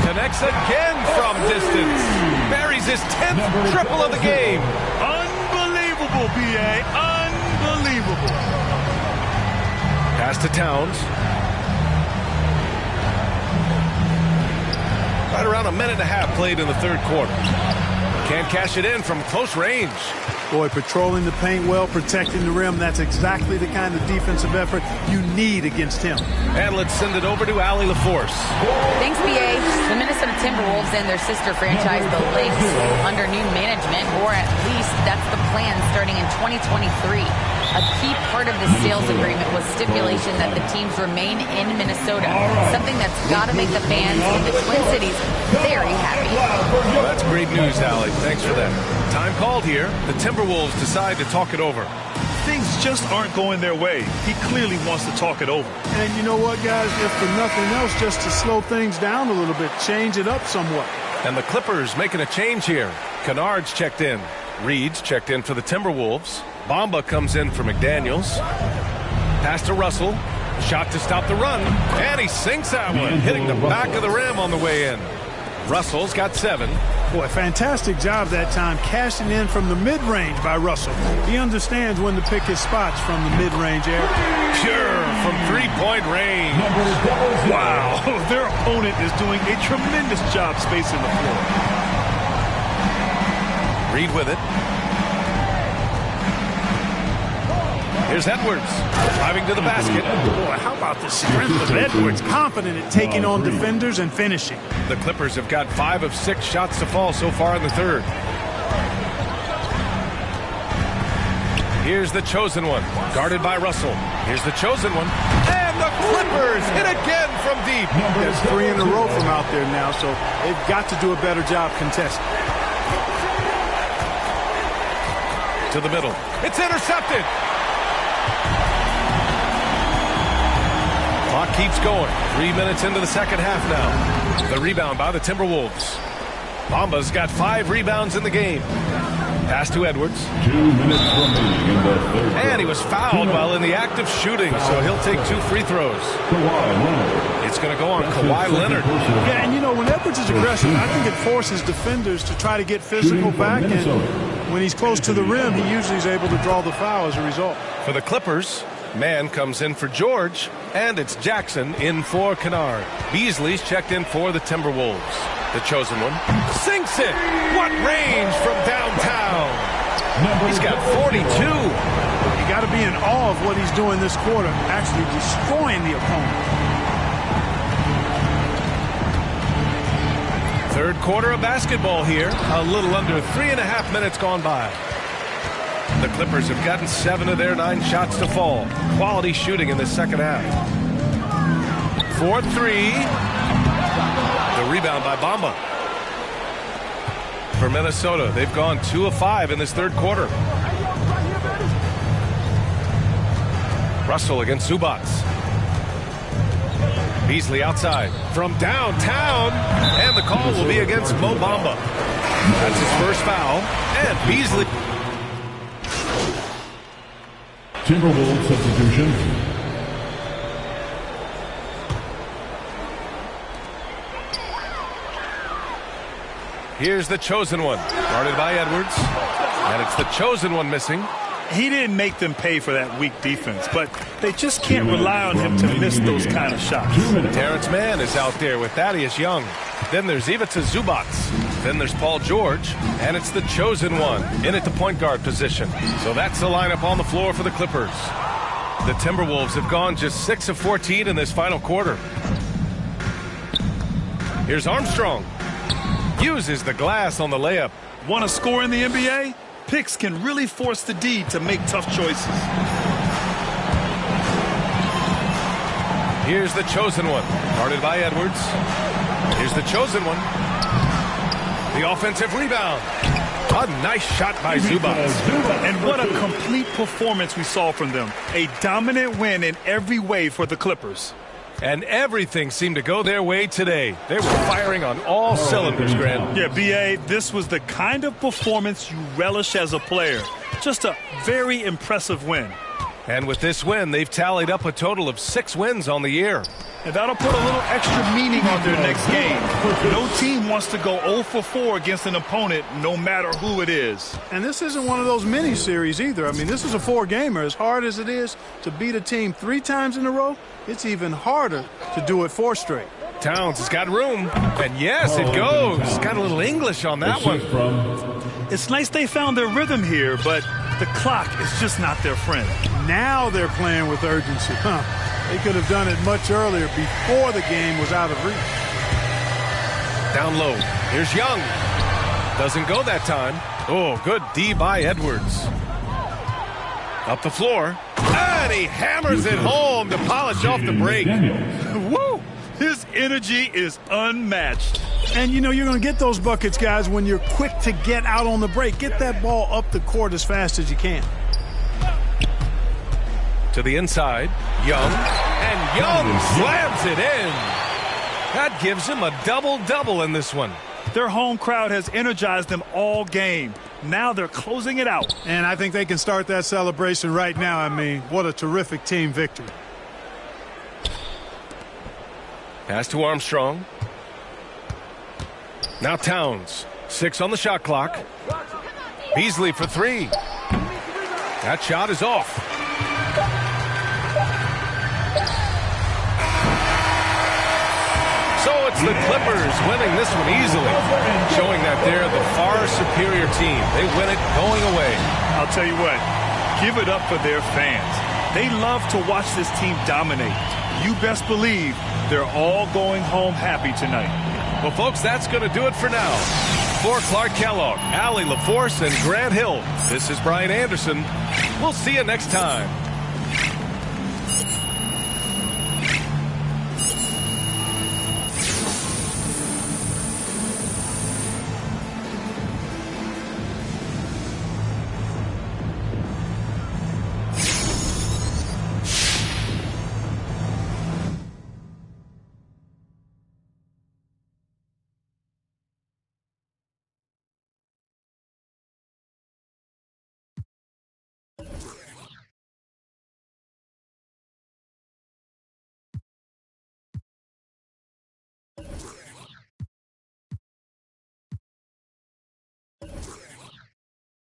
Connects again from distance. Buries his 10th triple of the game.
Unbelievable, B.A. Unbelievable.
Pass to Towns. Right around a minute and a half played in the third quarter. Can't cash it in from close range.
Boy, patrolling the paint well, protecting the rim, that's exactly the kind of defensive effort you need against him.
And let's send it over to Allie LaForce.
Thanks, BA. The Minnesota Timberwolves and their sister franchise, the Lynx, under new management, or at least that's the plan starting in 2023. A key part of the sales agreement was stipulation that the teams remain in Minnesota, something that's got to make the fans in the Twin Cities very happy.
Well, that's great news, Allie. Thanks for that. Time called here. The Timberwolves decide to talk it over.
Things just aren't going their way. He clearly wants to talk it over.
And you know what, guys? If for nothing else, just to slow things down a little bit, change it up somewhat.
And the Clippers making a change here. Kennard's checked in. Reed's checked in for the Timberwolves. Bamba comes in for McDaniels. Pass to Russell. Shot to stop the run. And he sinks that one, hitting the back of the rim on the way in. Russell's got 7.
Boy, fantastic job that time cashing in from the mid-range by Russell. He understands when to pick his spots from the mid-range area.
Pure from three-point range.
Wow, their opponent is doing a tremendous job spacing the floor.
Reed with it. Here's Edwards, driving to the basket.
Boy, how about the strength of Edwards? Confident at taking on defenders and finishing.
The Clippers have got 5 of 6 shots to fall so far in the third. Here's the chosen one, guarded by Russell. Here's the chosen one. And the Clippers hit again from deep.
That's 3 in a row from out there now, so they've got to do a better job contesting.
To the middle. It's intercepted. Clock keeps going. 3 minutes into the second half now. The rebound by the Timberwolves. Bamba's got 5 rebounds in the game. Pass to Edwards.
2 minutes remaining in the third.
And he was fouled while in the act of shooting, so he'll take 2 free throws.
Kawhi Leonard.
It's going to go on Kawhi Leonard.
Yeah, and you know, when Edwards is aggressive, I think it forces defenders to try to get physical back. And when he's close to the rim, he usually is able to draw the foul as a result.
For the Clippers, Mann comes in for George, and it's Jackson in for Kennard. Beasley's checked in for the Timberwolves. The chosen one sinks it. What range from downtown. He's got 42.
You got to be in awe of what he's doing this quarter, actually destroying the opponent.
Third quarter of basketball here. A little under 3.5 minutes gone by. The Clippers have gotten 7 of their 9 shots to fall. Quality shooting in the second half. 4-3. The rebound by Bamba. For Minnesota, they've gone 2 of 5 in this third quarter. Russell against Zubats. Beasley outside from downtown, and the call will be against Mo Bamba. That's his first foul, and Beasley.
Timberwolves substitution.
Here's the chosen one, guarded by Edwards, and it's the chosen one missing.
He didn't make them pay for that weak defense, but they just can't rely on him to miss those kind of shots.
Terrence Mann is out there with Thaddeus Young. Then there's Ivica Zubats. Then there's Paul George, and it's the chosen one in at the point guard position. So that's the lineup on the floor for the Clippers. The Timberwolves have gone just 6 of 14 in this final quarter. Here's Armstrong. Uses the glass on the layup.
Want to score in the NBA? Picks can really force the D to make tough choices.
Here's the chosen one, guarded by Edwards. Here's the chosen one. The offensive rebound. A nice shot by Zubats.
And what a complete performance we saw from them. A dominant win in every way for the Clippers.
And everything seemed to go their way today. They were firing on all cylinders, Grant.
Yeah, B.A., this was the kind of performance you relish as a player. Just a very impressive win.
And with this win, they've tallied up a total of 6 wins on the year.
And that'll put a little extra meaning on their next game. No team wants to go 0 for 4 against an opponent, no matter who it is.
And this isn't one of those mini-series either. I mean, this is a 4-gamer. As hard as it is to beat a team 3 times in a row, it's even harder to do it 4 straight.
Towns has got room. And yes, it goes. Got a little English on that one.
It's nice they found their rhythm here, but the clock is just not their friend.
Now they're playing with urgency. They could have done it much earlier before the game was out of reach.
Down low. Here's Young. Doesn't go that time. Oh, good D by Edwards. Up the floor. And he hammers it home to polish off the break.
Woo! His energy is unmatched.
And, you know, you're going to get those buckets, guys, when you're quick to get out on the break. Get that ball up the court as fast as you can.
To the inside, Young, and Young slams it in. That gives him a double-double in this one.
Their home crowd has energized them all game. Now they're closing it out.
And I think they can start that celebration right now. I mean, what a terrific team victory.
Pass to Armstrong. Now Towns. 6 on the shot clock. Beasley for 3. That shot is off. So it's the Clippers winning this one easily, showing that they're the far superior team. They win it going away.
I'll tell you what, give it up for their fans. They love to watch this team dominate. You best believe they're all going home happy tonight.
Well, folks, that's going to do it for now. For Clark Kellogg, Allie LaForce, and Grant Hill, this is Brian Anderson. We'll see you next time.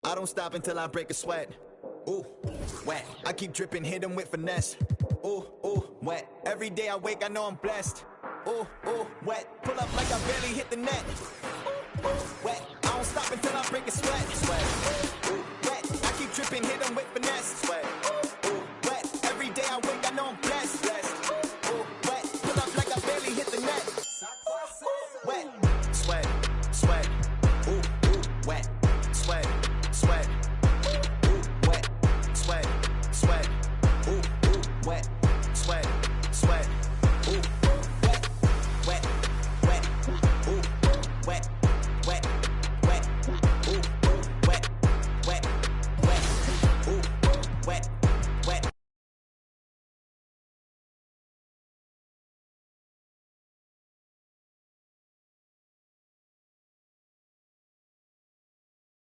I don't stop until I break a sweat. Ooh, wet. I keep dripping, hit them with finesse. Ooh, wet. Every day I wake, I know I'm blessed. Ooh, wet. Pull up like I barely hit the net. Ooh, wet. I don't stop until I break a sweat. Ooh, wet. I keep dripping, hit them with finesse. Ooh, wet. Every day I wake, I know I'm blessed. Ooh, wet. Pull up like I barely hit the net. Wet. Sweat. Ooh, wet. Sweat. Ooh, wet. Sweat. Ooh, wet.